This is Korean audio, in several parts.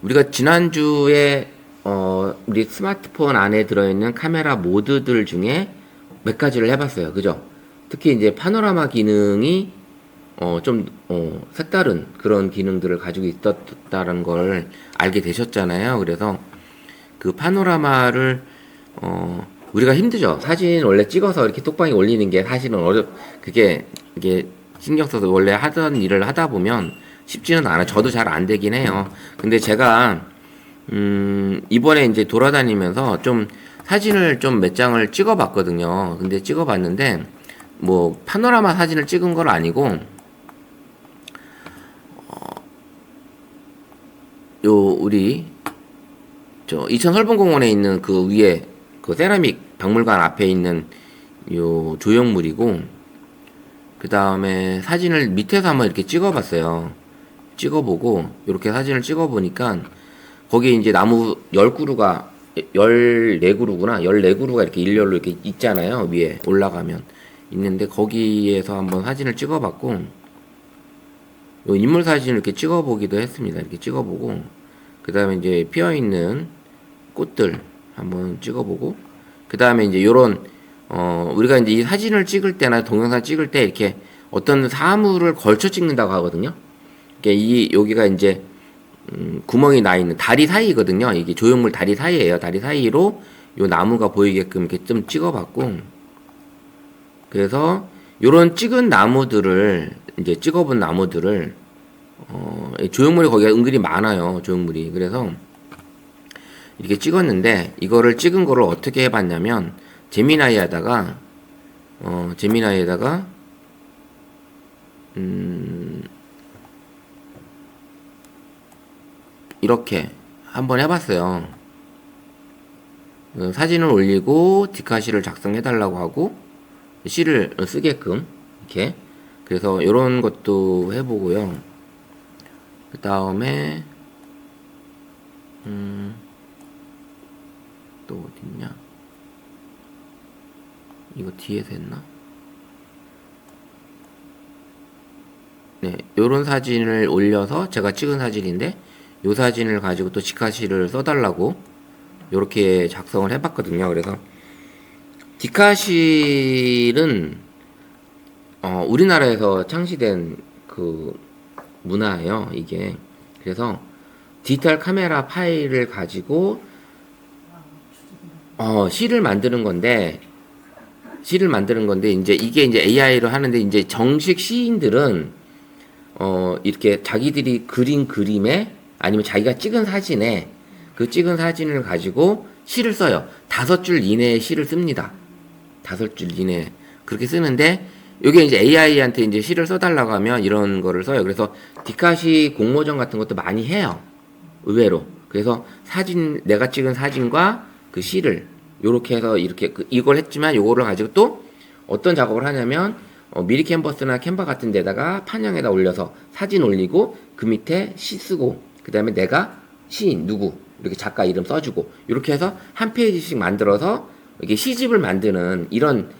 우리가 지난주에 우리 스마트폰 안에 들어있는 카메라 모드들 중에 몇 가지를 해봤어요. 그죠? 특히 이제 파노라마 기능이 좀 색다른 그런 기능들을 가지고 있었다는 걸 알게 되셨잖아요. 그래서 그 파노라마를 우리가 힘들죠. 사진 원래 찍어서 이렇게 톡방에 올리는 게 사실은 그게 이게 신경 써서 원래 하던 일을 하다 보면 쉽지는 않아. 저도 잘 안 되긴 해요. 근데 제가 이번에 이제 돌아다니면서 좀 사진을 좀 몇 장을 찍어봤거든요. 근데 찍어봤는데 뭐 파노라마 사진을 찍은 건 아니고 요 우리 저 이천 설봉공원에 있는 그 위에 그 세라믹 박물관 앞에 있는 요 조형물이고, 그 다음에 사진을 밑에서 한번 이렇게 찍어봤어요. 찍어보고 이렇게 사진을 찍어보니까 거기에 이제 나무 10그루가 14그루구나 14그루가 이렇게 일렬로 이렇게 있잖아요. 위에 올라가면 있는데 거기에서 한번 사진을 찍어봤고, 요 인물 사진을 이렇게 찍어보기도 했습니다. 이렇게 찍어보고, 그 다음에 이제 피어있는 꽃들 한번 찍어보고, 그 다음에 이제 요런 우리가 이제 이 사진을 찍을 때나 동영상 찍을 때 이렇게 어떤 사물을 걸쳐 찍는다고 하거든요. 이게 여기가 이제 구멍이 나 있는 다리 사이거든요. 이게 조형물 다리 사이예요. 다리 사이로 요 나무가 보이게끔 이렇게 좀 찍어봤고, 그래서 요런 찍은 나무들을 이제 찍어본 나무들을 조형물이 거기가 은근히 많아요. 조형물이. 그래서 이렇게 찍었는데 이거를 찍은 거를 어떻게 해봤냐면 제미나이에다가 이렇게 한번 해봤어요. 사진을 올리고 디카시를 작성해달라고 하고 시를 쓰게끔 이렇게. 그래서 이런 것도 해보고요. 그 다음에 또 어딨냐? 이거 뒤에서 했나? 네, 요런 사진을 올려서 제가 찍은 사진인데 요 사진을 가지고 또 디카시를 써달라고 요렇게 작성을 해봤거든요. 그래서 디카시는 우리나라에서 창시된 그 문화예요, 이게. 그래서 디지털 카메라 파일을 가지고 시를 만드는 건데 이제 이게 이제 AI로 하는데, 이제 정식 시인들은 이렇게 자기들이 그린 그림에 아니면 자기가 찍은 사진에 그 찍은 사진을 가지고 시를 써요. 5줄 이내의 시를 씁니다. 5줄 이내 그렇게 쓰는데, 요게 이제 AI한테 이제 시를 써달라고 하면 이런 거를 써요. 그래서 디카시 공모전 같은 것도 많이 해요. 의외로. 그래서 내가 찍은 사진과 그 시를 요렇게 해서 이렇게 이걸 했지만 요거를 가지고 또 어떤 작업을 하냐면 미리 캔버스나 캔바 같은 데다가 판형에다 올려서 사진 올리고 그 밑에 시 쓰고, 그 다음에 내가 시인 누구 이렇게 작가 이름 써주고 이렇게 해서 한 페이지씩 만들어서 이게 시집을 만드는 이런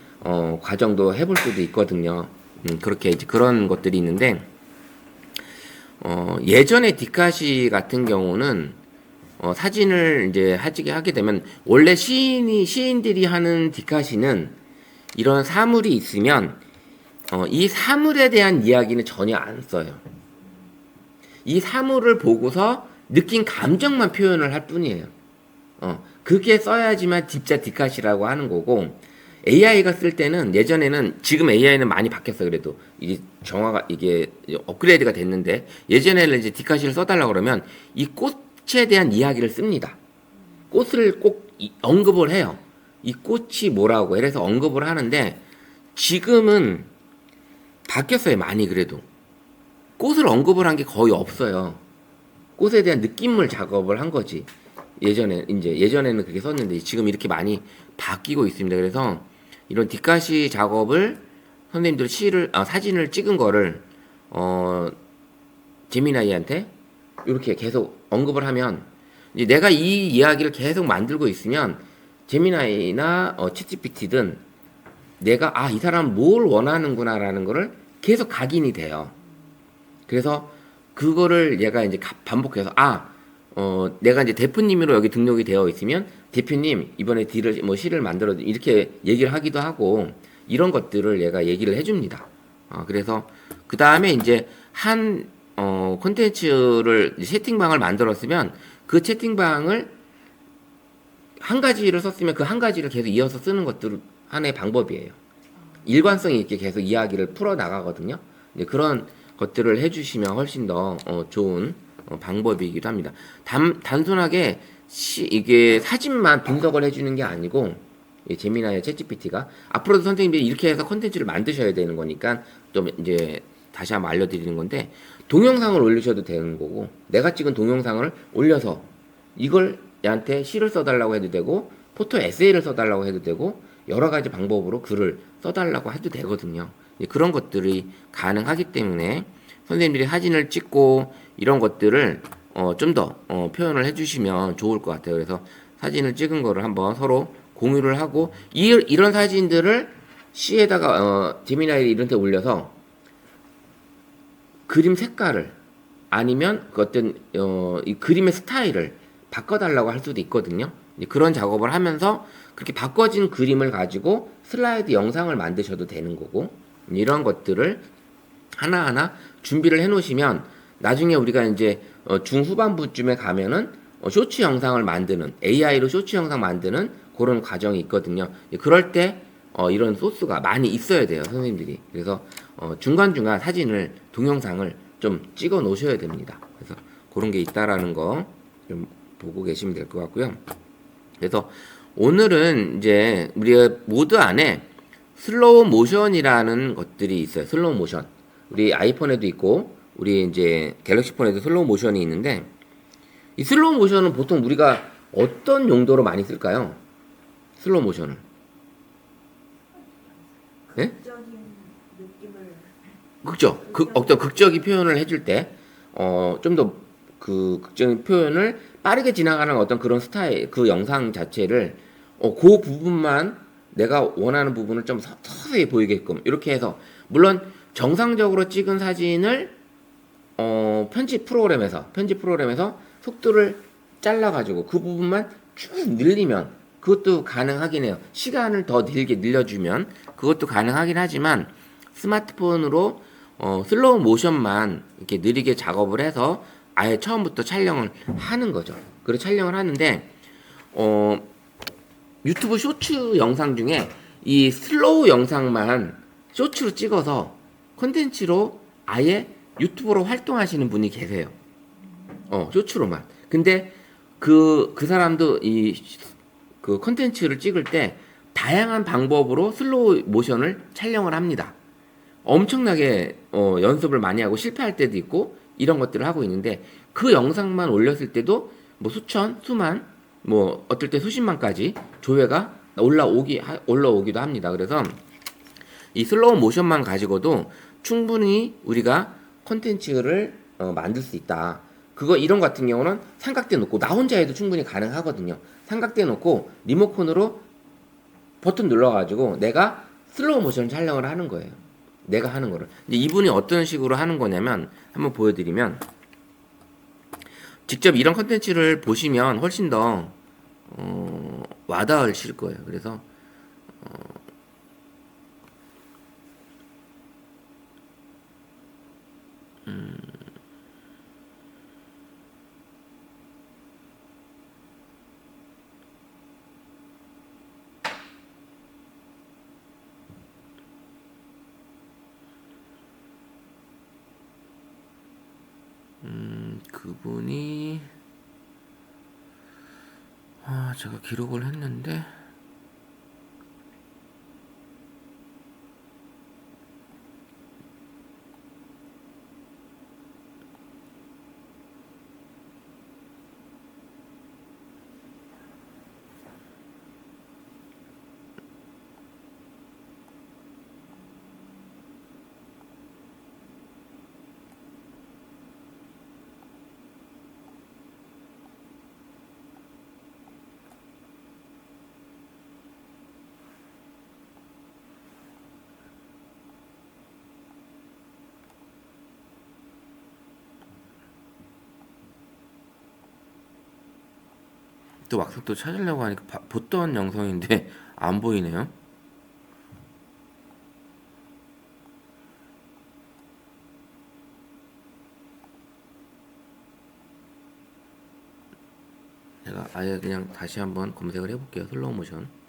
과정도 해볼 수도 있거든요. 그렇게 이제 그런 것들이 있는데, 예전에 디카시 같은 경우는 사진을 이제 하게 되면 원래 시인들이 하는 디카시는 이런 사물이 있으면 이 사물에 대한 이야기는 전혀 안 써요. 이 사물을 보고서 느낀 감정만 표현을 할 뿐이에요. 그게 써야지만 진짜 디카시라고 하는 거고, AI가 쓸 때는 예전에는, 지금 AI는 많이 바뀌었어. 그래도 이게 이게 업그레이드가 됐는데, 예전에는 이제 디카시를 써달라고 그러면 이 꽃에 대한 이야기를 씁니다. 꽃을 꼭 언급을 해요. 이 꽃이 뭐라고 해서 언급을 하는데, 지금은 바뀌었어요. 많이. 그래도 꽃을 언급을 한 게 거의 없어요. 꽃에 대한 느낌을 작업을 한 거지. 예전에는 그렇게 썼는데 지금 이렇게 많이 바뀌고 있습니다. 그래서 이런 디카시 작업을 선생님들 사진을 찍은 거를 제미나이한테 이렇게 계속 언급을 하면, 이제 내가 이 이야기를 계속 만들고 있으면 제미나이나 챗GPT든 내가 이 사람 뭘 원하는구나라는 거를 계속 각인이 돼요. 그래서 그거를 얘가 이제 반복해서 내가 이제 대표님으로 여기 등록이 되어 있으면 대표님 이번에 딜을 뭐 실을 만들어 이렇게 얘기를 하기도 하고 이런 것들을 얘가 얘기를 해줍니다. 그래서 그 다음에 이제 한 콘텐츠를 채팅방을 만들었으면 그 채팅방을 한 가지를 썼으면 그 한 가지를 계속 이어서 쓰는 것들 하나의 방법이에요. 일관성 있게 계속 이야기를 풀어 나가거든요. 그런 것들을 해주시면 훨씬 더 좋은 방법이기도 합니다. 단순하게 이게 사진만 분석을 해주는 게 아니고 제미나의 챗GPT가 앞으로도 선생님들이 이렇게 해서 컨텐츠를 만드셔야 되는 거니까 좀 이제 다시 한번 알려드리는 건데 동영상을 올리셔도 되는 거고 내가 찍은 동영상을 올려서 이걸 얘한테 시를 써달라고 해도 되고 포토 에세이를 써달라고 해도 되고 여러 가지 방법으로 글을 써달라고 해도 되거든요. 그런 것들이 가능하기 때문에 선생님들이 사진을 찍고 이런 것들을 좀 더 표현을 해주시면 좋을 것 같아요. 그래서 사진을 찍은 거를 한번 서로 공유를 하고 이런 사진들을 C에다가 제미나이 이런 데 올려서 그림 색깔을 아니면 그 어떤 이 그림의 스타일을 바꿔달라고 할 수도 있거든요. 그런 작업을 하면서 그렇게 바꿔진 그림을 가지고 슬라이드 영상을 만드셔도 되는 거고 이런 것들을 하나하나 준비를 해 놓으시면 나중에 우리가 이제 중후반부쯤에 가면은 쇼츠 영상을 만드는 AI로 쇼츠 영상 만드는 그런 과정이 있거든요. 그럴 때 이런 소스가 많이 있어야 돼요, 선생님들이. 그래서 중간중간 사진을 동영상을 좀 찍어 놓으셔야 됩니다. 그래서 그런 게 있다라는 거 좀 보고 계시면 될 것 같고요. 그래서 오늘은 이제 우리가 모드 안에 슬로우 모션이라는 것들이 있어요. 슬로우 모션. 우리 아이폰에도 있고 우리 이제 갤럭시 폰에도 슬로우 모션이 있는데 이 슬로우 모션은 보통 우리가 어떤 용도로 많이 쓸까요? 슬로우 모션을. 네? 어떤 극적인 표현을 해줄 때, 좀 더 그 극적인 표현을 빠르게 지나가는 어떤 그런 스타일, 그 영상 자체를, 그 부분만 내가 원하는 부분을 좀 서서히 보이게끔, 이렇게 해서, 물론 정상적으로 찍은 사진을, 편집 프로그램에서 속도를 잘라가지고 그 부분만 쭉 늘리면, 그것도 가능하긴 해요. 시간을 더 길게 늘려주면, 그것도 가능하긴 하지만, 스마트폰으로 슬로우 모션만 이렇게 느리게 작업을 해서 아예 처음부터 촬영을 하는 거죠. 그리고 촬영을 하는데 유튜브 쇼츠 영상 중에 이 슬로우 영상만 쇼츠로 찍어서 콘텐츠로 아예 유튜버로 활동하시는 분이 계세요. 쇼츠로만. 근데 그 사람도 그 콘텐츠를 찍을 때 다양한 방법으로 슬로우 모션을 촬영을 합니다. 엄청나게 연습을 많이 하고 실패할 때도 있고 이런 것들을 하고 있는데 그 영상만 올렸을 때도 뭐 수천, 수만, 뭐 어떨 때 수십만까지 조회가 올라오기도 합니다. 그래서 이 슬로우 모션만 가지고도 충분히 우리가 콘텐츠를 만들 수 있다. 이런 거 같은 경우는 삼각대 놓고 나 혼자 해도 충분히 가능하거든요. 삼각대 놓고 리모컨으로 버튼 눌러가지고 내가 슬로우 모션 촬영을 하는 거예요. 내가 하는 거를. 이제 이분이 어떤 식으로 하는 거냐면 한번 보여드리면 직접 이런 컨텐츠를 보시면 훨씬 더 와닿으실 거예요. 그래서 그분이 제가 기록을 했는데 또 막상 또 찾으려고 하니까 봤던 영상인데 안 보이네요. 제가 아예 그냥 다시 한번 검색을 해볼게요. 슬로우 모션.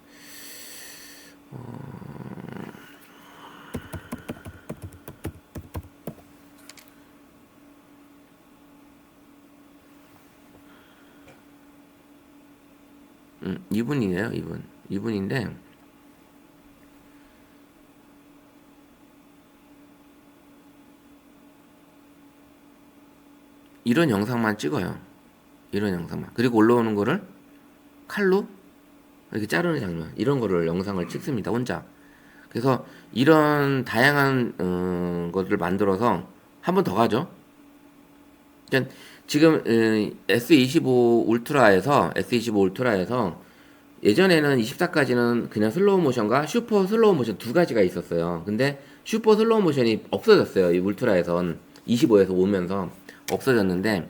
이분이네요. 이분인데 이런 영상만 찍어요. 이런 영상만. 그리고 올라오는 거를 칼로 이렇게 자르는 장면, 이런 거를 영상을 찍습니다. 혼자. 그래서 이런 다양한 것을 만들어서 한 번 더 가죠. 그러니까 지금 S25 울트라에서 예전에는 24까지는 그냥 슬로우 모션과 슈퍼 슬로우 모션 두 가지가 있었어요. 근데 슈퍼 슬로우 모션이 없어졌어요. 이 울트라에선 25에서 오면서 없어졌는데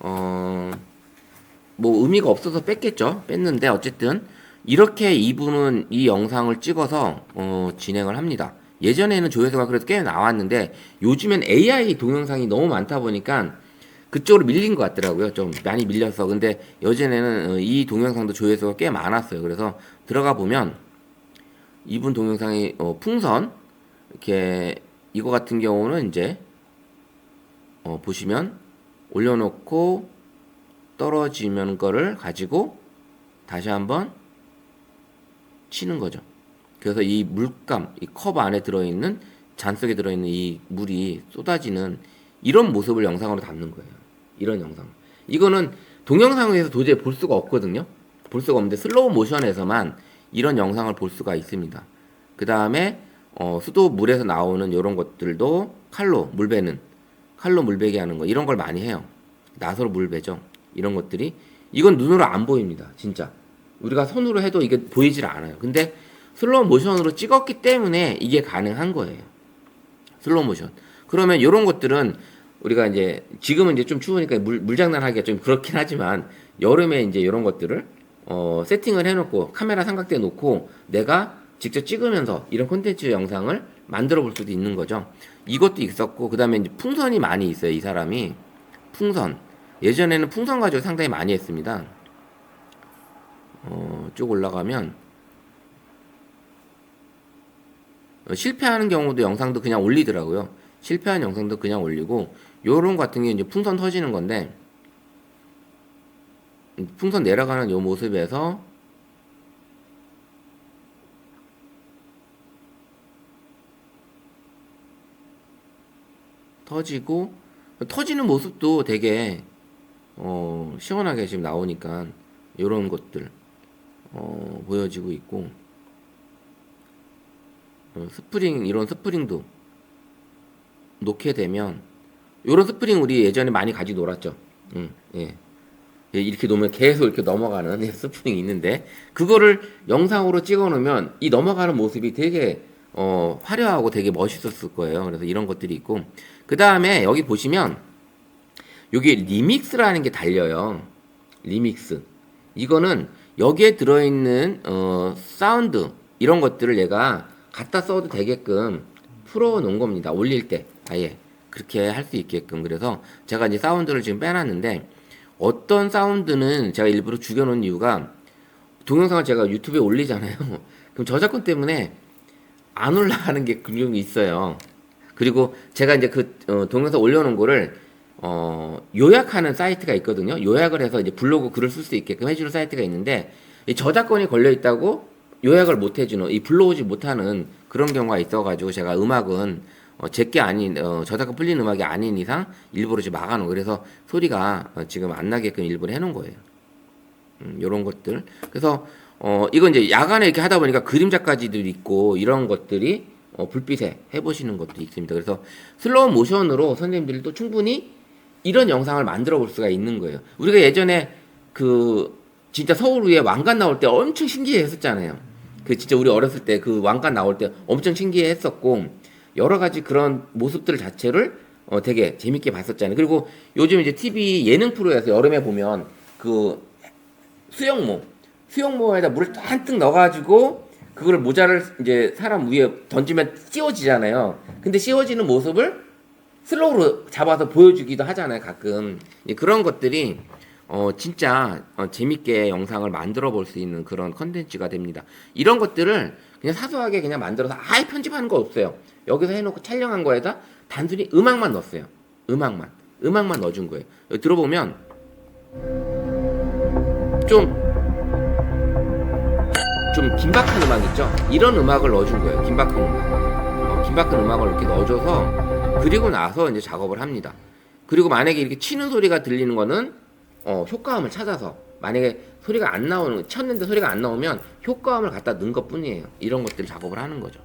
뭐 의미가 없어서 뺐겠죠. 뺐는데 어쨌든 이렇게 이분은 이 영상을 찍어서 진행을 합니다. 예전에는 조회수가 그래도 꽤 나왔는데 요즘엔 AI 동영상이 너무 많다 보니까 그쪽으로 밀린 것 같더라고요. 좀 많이 밀려서. 근데 예전에는 이 동영상도 조회수가 꽤 많았어요. 그래서 들어가 보면 이분 동영상이 풍선 이렇게 이거 같은 경우는 이제 보시면 올려놓고 떨어지면 거를 가지고 다시 한번 치는 거죠. 그래서 이 물감, 이 컵 안에 들어있는 잔 속에 들어있는 이 물이 쏟아지는 이런 모습을 영상으로 담는 거예요. 이런 영상. 이거는 동영상에서 도저히 볼 수가 없거든요. 볼 수가 없는데 슬로우 모션에서만 이런 영상을 볼 수가 있습니다. 그 다음에 수도 물에서 나오는 이런 것들도 칼로 물베기 하는 거 이런 걸 많이 해요. 나서로 물베죠. 이런 것들이 이건 눈으로 안 보입니다. 진짜 우리가 손으로 해도 이게 보이질 않아요. 근데 슬로우 모션으로 찍었기 때문에 이게 가능한 거예요. 슬로우 모션. 그러면 이런 것들은 우리가 이제 지금은 이제 좀 추우니까 물장난하기가 좀 그렇긴 하지만 여름에 이제 이런 것들을 세팅을 해놓고 카메라 삼각대 놓고 내가 직접 찍으면서 이런 콘텐츠 영상을 만들어 볼 수도 있는 거죠. 이것도 있었고 그 다음에 이제 풍선이 많이 있어요. 이 사람이 풍선. 예전에는 풍선 가지고 상당히 많이 했습니다. 쭉 올라가면 실패하는 경우도 영상도 그냥 올리더라고요. 실패한 영상도 그냥 올리고 요런 같은 게 이제 풍선 터지는 건데 풍선 내려가는 요 모습에서 터지는 모습도 되게 시원하게 지금 나오니까 요런 것들 보여지고 있고 이런 스프링도 놓게 되면 요런 스프링 우리 예전에 많이 가지고 놀았죠. 예. 이렇게 놓으면 계속 이렇게 넘어가는 스프링이 있는데 그거를 영상으로 찍어 놓으면 이 넘어가는 모습이 되게 화려하고 되게 멋있었을 거예요. 그래서 이런 것들이 있고 그 다음에 여기 보시면 여기 리믹스라는 게 달려요. 리믹스. 이거는 여기에 들어있는 사운드 이런 것들을 얘가 갖다 써도 되게끔 풀어 놓은 겁니다. 올릴 때 아예 그렇게 할 수 있게끔. 그래서 제가 이제 사운드를 지금 빼놨는데 어떤 사운드는 제가 일부러 죽여놓은 이유가 동영상을 제가 유튜브에 올리잖아요. 그럼 저작권 때문에 안 올라가는 게 분명히 있어요. 그리고 제가 이제 그 동영상 올려놓은 거를 요약하는 사이트가 있거든요. 요약을 해서 이제 블로그 글을 쓸 수 있게끔 해주는 사이트가 있는데 이 저작권이 걸려 있다고 요약을 못 해주는 이 불러오지 못하는 그런 경우가 있어가지고 제가 음악은 제게 아닌 저작권 풀린 음악이 아닌 이상 일부러 지금 막아놓은 그래서 소리가 지금 안 나게끔 일부러 해놓은 거예요. 요런 것들. 그래서 이건 이제 야간에 이렇게 하다 보니까 그림자까지도 있고 이런 것들이 불빛에 해보시는 것도 있습니다. 그래서 슬로우 모션으로 선생님들도 충분히 이런 영상을 만들어 볼 수가 있는 거예요. 우리가 예전에 그 진짜 서울 위에 왕관 나올 때 엄청 신기해 했었잖아요. 그 진짜 우리 어렸을 때 그 왕관 나올 때 엄청 신기해 했었고 여러 가지 그런 모습들 자체를 되게 재밌게 봤었잖아요. 그리고 요즘 이제 TV 예능 프로에서 여름에 보면 그 수영모에다 물을 한뜩 넣어가지고 그걸 모자를 이제 사람 위에 던지면 씌워지잖아요. 근데 씌워지는 모습을 슬로우로 잡아서 보여주기도 하잖아요, 가끔. 그런 것들이 진짜 재밌게 영상을 만들어 볼 수 있는 그런 컨텐츠가 됩니다. 이런 것들을 그냥 사소하게 그냥 만들어서 아예 편집하는 거 없어요. 여기서 해놓고 촬영한 거에다 단순히 음악만 넣었어요. 음악만 넣어준 거예요. 여기 들어보면 좀 긴박한 음악 있죠? 이런 음악을 넣어준 거예요. 긴박한 음악. 긴박한 음악을 이렇게 넣어줘서 그리고 나서 이제 작업을 합니다. 그리고 만약에 이렇게 치는 소리가 들리는 거는 효과음을 찾아서 만약에 소리가 안 나오는 쳤는데 소리가 안 나오면 효과음을 갖다 넣은 것 뿐이에요. 이런 것들 작업을 하는 거죠.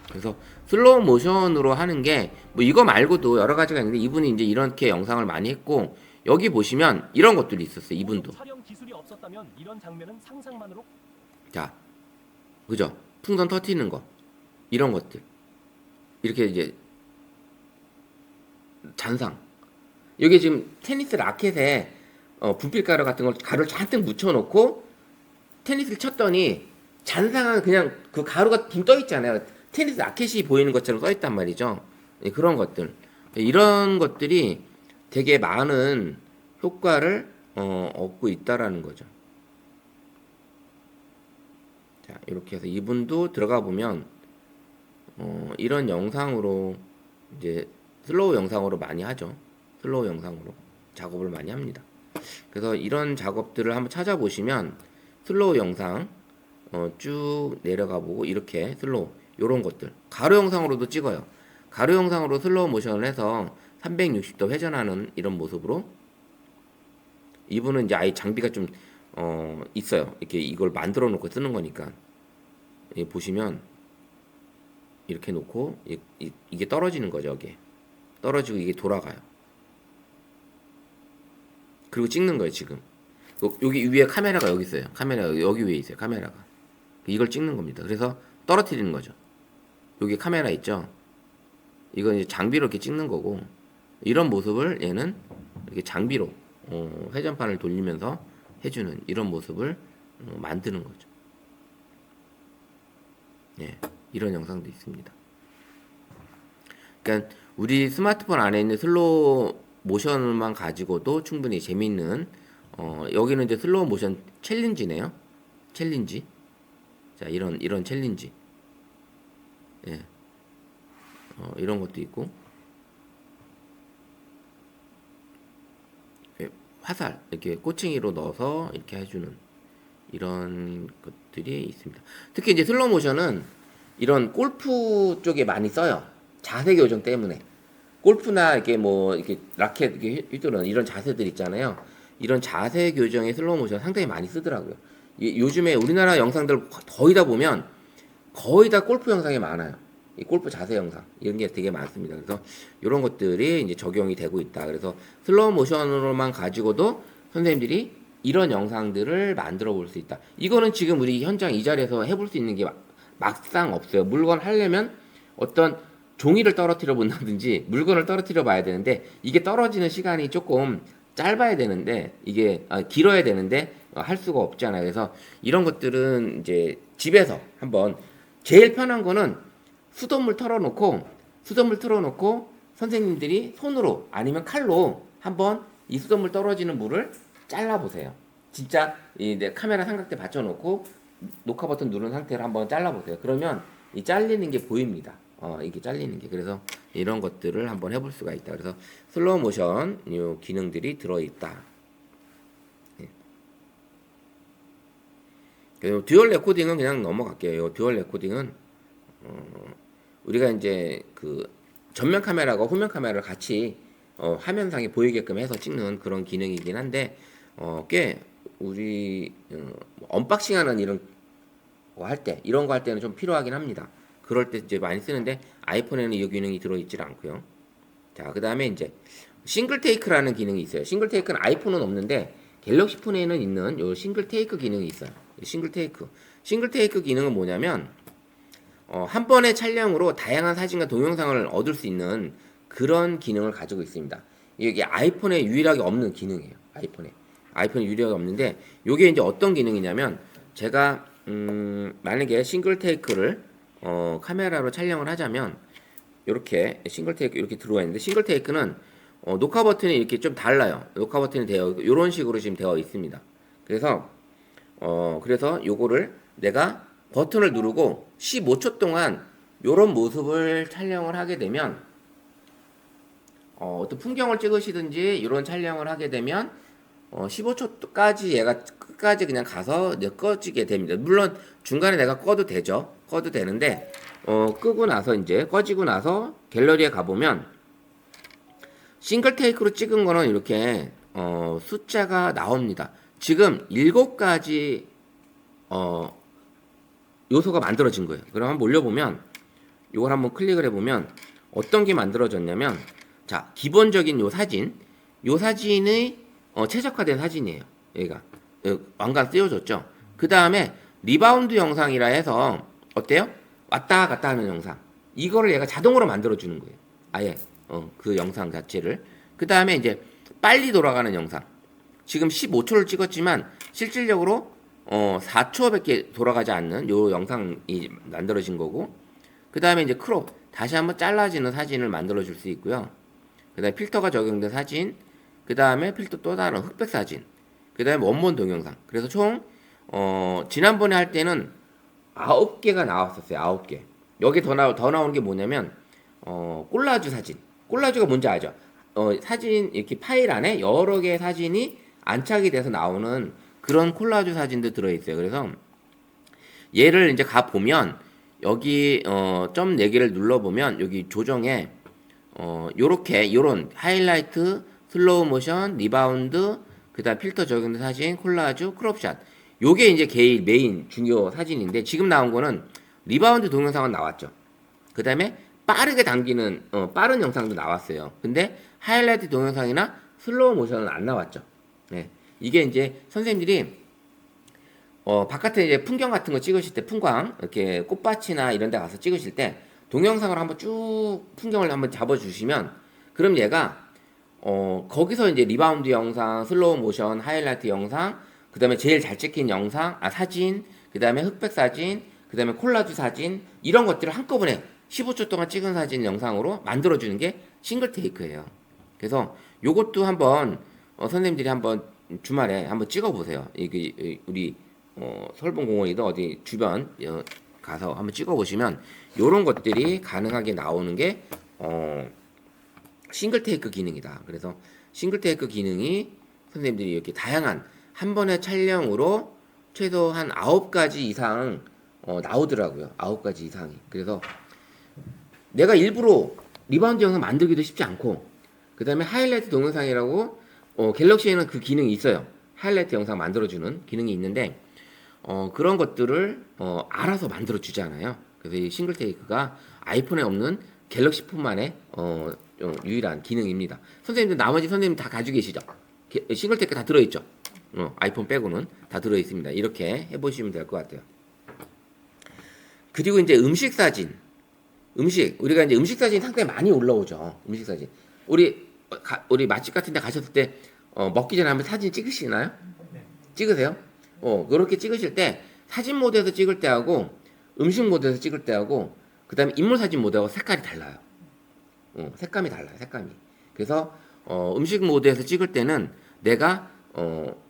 그래서 슬로우 모션으로 하는 게 뭐 이거 말고도 여러 가지가 있는데 이분이 이제 이렇게 영상을 많이 했고 여기 보시면 이런 것들이 있었어요. 이분도. 촬영 기술이 없었다면 이런 장면은 상상만으로 자, 그죠? 풍선 터트리는 거 이런 것들 이렇게 이제 잔상. 여기 지금 테니스 라켓에 분필가루 같은 걸 가루를 잔뜩 묻혀놓고 테니스를 쳤더니 잔상은 그냥 그 가루가 붕 떠 있잖아요. 테니스 라켓이 보이는 것처럼 써 있단 말이죠. 그런 것들 이런 것들이 되게 많은 효과를 얻고 있다라는 거죠. 자, 이렇게 해서 이분도 들어가 보면 이런 영상으로 이제 슬로우 영상으로 많이 하죠. 슬로우 영상으로 작업을 많이 합니다. 그래서 이런 작업들을 한번 찾아보시면 슬로우 영상 쭉 내려가 보고 이렇게 슬로우 요런 것들 가로 영상으로도 찍어요. 가로 영상으로 슬로우 모션을 해서 360도 회전하는 이런 모습으로 이분은 이제 아예 장비가 좀 있어요. 이렇게 이걸 만들어 놓고 쓰는 거니까 보시면 이렇게 놓고 이게 떨어지는 거죠. 이게 떨어지고 이게 돌아가요. 그리고 찍는 거예요. 지금 여기 위에 카메라가 여기 있어요. 카메라가 여기 위에 있어요. 카메라가 이걸 찍는 겁니다. 그래서 떨어뜨리는 거죠. 여기 카메라 있죠. 이건 이제 장비로 이렇게 찍는 거고 이런 모습을 얘는 이렇게 장비로 회전판을 돌리면서 해주는 이런 모습을 만드는 거죠. 예, 이런 영상도 있습니다. 그러니까 우리 스마트폰 안에 있는 슬로우 모션만 가지고도 충분히 재미있는 여기는 이제 슬로우 모션 챌린지네요. 챌린지. 자, 이런 챌린지. 예. 이런 것도 있고. 화살 이렇게 꼬챙이로 넣어서 이렇게 해주는 이런 것들이 있습니다. 특히 이제 슬로우 모션은 이런 골프 쪽에 많이 써요. 자세 교정 때문에. 골프나 이렇게 뭐 이렇게 라켓 이렇게 휘두르는 이런 자세들 있잖아요. 이런 자세 교정에 슬로우 모션 상당히 많이 쓰더라고요. 요즘에 우리나라 영상들 거의 다 보면 거의 다 골프 영상이 많아요. 이 골프 자세 영상 이런 게 되게 많습니다. 그래서 이런 것들이 이제 적용이 되고 있다. 그래서 슬로우 모션으로만 가지고도 선생님들이 이런 영상들을 만들어 볼 수 있다. 이거는 지금 우리 현장 이 자리에서 해볼 수 있는 게 막상 없어요. 물건 하려면 어떤 종이를 떨어뜨려 본다든지 물건을 떨어뜨려 봐야 되는데 이게 떨어지는 시간이 조금 짧아야 되는데 이게 길어야 되는데 할 수가 없잖아요. 그래서 이런 것들은 이제 집에서 한번 제일 편한 거는 수돗물 틀어놓고 선생님들이 손으로 아니면 칼로 한번 이 수돗물 떨어지는 물을 잘라보세요. 진짜 내 카메라 삼각대 받쳐놓고 녹화 버튼 누른 상태로 한번 잘라보세요. 그러면 이 잘리는 게 보입니다. 이게 잘리는 게. 그래서 이런 것들을 한번 해볼 수가 있다. 그래서 슬로우 모션 이 기능들이 들어있다. 예. 듀얼 레코딩은 그냥 넘어갈게요. 듀얼 레코딩은 우리가 이제 그 전면 카메라가 후면 카메라를 같이 화면상에 보이게끔 해서 찍는 그런 기능이긴 한데 꽤 우리 언박싱하는 이런 거 할 때 이런 거 할 때는 좀 필요하긴 합니다. 그럴 때 이제 많이 쓰는데 아이폰에는 이 기능이 들어있질 않고요. 자, 그 다음에 이제 싱글 테이크라는 기능이 있어요. 싱글 테이크는 아이폰은 없는데 갤럭시 폰에는 있는 요 싱글 테이크 기능이 있어요. 싱글 테이크 기능은 뭐냐면 한 번의 촬영으로 다양한 사진과 동영상을 얻을 수 있는 그런 기능을 가지고 있습니다. 이게 아이폰에 유일하게 없는 기능이에요. 아이폰에. 아이폰에 유료가 없는데 요게 이제 어떤 기능이냐면 제가 만약에 싱글 테이크를 카메라로 촬영을 하자면 이렇게 싱글 테이크 이렇게 들어와 있는데 싱글 테이크는 녹화 버튼이 이렇게 좀 달라요. 녹화 버튼이 되어 이런 식으로 지금 되어 있습니다. 그래서 요거를 내가 버튼을 누르고 15초 동안 요런 모습을 촬영을 하게 되면 어떤 풍경을 찍으시든지 이런 촬영을 하게 되면 15초까지 얘가 끝까지 그냥 가서 꺼지게 됩니다. 물론 중간에 내가 꺼도 되죠. 꺼도 되는데 끄고 나서 이제 꺼지고 나서 갤러리에 가보면 싱글 테이크로 찍은 거는 이렇게 숫자가 나옵니다. 지금 7가지 요소가 만들어진 거예요. 그럼 한번 올려보면 이걸 한번 클릭을 해보면 어떤 게 만들어졌냐면 자 기본적인 요 사진의 최적화된 사진이에요. 여기가 왕관 띄워줬죠. 그 다음에 리바운드 영상이라 해서 어때요? 왔다 갔다 하는 영상 이거를 얘가 자동으로 만들어주는 거예요. 아예 그 영상 자체를. 그 다음에 이제 빨리 돌아가는 영상 지금 15초를 찍었지만 실질적으로 4초밖에 돌아가지 않는 요 영상이 만들어진 거고 그 다음에 이제 크롭 다시 한번 잘라지는 사진을 만들어 줄 수 있고요. 그 다음에 필터가 적용된 사진 그 다음에 필터 또 다른 흑백 사진 그 다음에 원본 동영상 그래서 총 지난번에 할 때는 9개가 나왔었어요. 9개. 여기 더 나오는 게 뭐냐면 콜라주 사진. 콜라주가 뭔지 알죠? 사진 이렇게 파일 안에 여러 개의 사진이 안착이 돼서 나오는 그런 콜라주 사진도 들어있어요. 그래서 얘를 이제 가 보면 여기 점 4개를 눌러보면 여기 조정에 요런 하이라이트, 슬로우 모션, 리바운드, 그다음 필터 적용된 사진, 콜라주, 크롭샷. 요게 이제 메인 중요 사진인데 지금 나온 거는 리바운드 동영상은 나왔죠. 그다음에 빠르게 당기는 빠른 영상도 나왔어요. 근데 하이라이트 동영상이나 슬로우 모션은 안 나왔죠. 네. 이게 이제 선생님들이 바깥에 이제 풍경 같은 거 찍으실 때 풍광 이렇게 꽃밭이나 이런 데 가서 찍으실 때 동영상을 한번 쭉 풍경을 한번 잡아 주시면 그럼 얘가 거기서 이제 리바운드 영상, 슬로우 모션, 하이라이트 영상, 그다음에 제일 잘 찍힌 영상, 사진, 그다음에 흑백 사진, 그다음에 콜라주 사진 이런 것들을 한꺼번에 15초 동안 찍은 사진 영상으로 만들어 주는 게 싱글 테이크예요. 그래서 요것도 한번 선생님들이 한번 주말에 한번 찍어 보세요. 이게 우리 서울본공원이든 어디 주변 가서 한번 찍어 보시면 요런 것들이 가능하게 나오는 게 싱글 테이크 기능이다. 그래서 싱글 테이크 기능이 선생님들이 이렇게 다양한 한 번의 촬영으로 최소 한 9가지 이상 나오더라고요. 9가지 이상이. 그래서 내가 일부러 리바운드 영상 만들기도 쉽지 않고 그 다음에 하이라이트 동영상이라고 갤럭시에는 그 기능이 있어요. 하이라이트 영상 만들어주는 기능이 있는데 그런 것들을 알아서 만들어주잖아요. 그래서 이 싱글 테이크가 아이폰에 없는 갤럭시 폰만의 유일한 기능입니다. 선생님들 나머지 선생님 다 가지고 계시죠? 싱글 테이크 다 들어있죠? 아이폰 빼고는 다 들어있습니다. 이렇게 해보시면 될 것 같아요. 그리고 이제 음식 사진. 우리가 이제 음식 사진이 상당히 많이 올라오죠. 음식 사진. 우리 맛집 같은 데 가셨을 때 먹기 전에 한번 사진 찍으시나요? 네. 찍으세요? 그렇게 찍으실 때 사진 모드에서 찍을 때하고 음식 모드에서 찍을 때하고 그 다음에 인물 사진 모드하고 색깔이 달라요. 색감이 달라요. 색감이. 그래서 음식 모드에서 찍을 때는 내가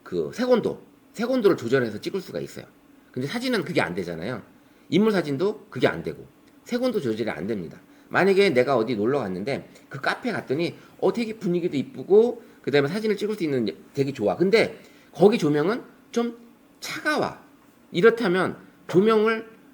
그 색온도를 조절해서 찍을 수가 있어요. 근데 사진은 그게 안 되잖아요. 인물 사진도 그게 안 되고 색온도 조절이 안 됩니다. 만약에 내가 어디 놀러 갔는데 그 카페 갔더니 되게 분위기도 이쁘고 그 다음에 사진을 찍을 수 있는 되게 좋아. 근데 거기 조명은 좀 차가워. 이렇다면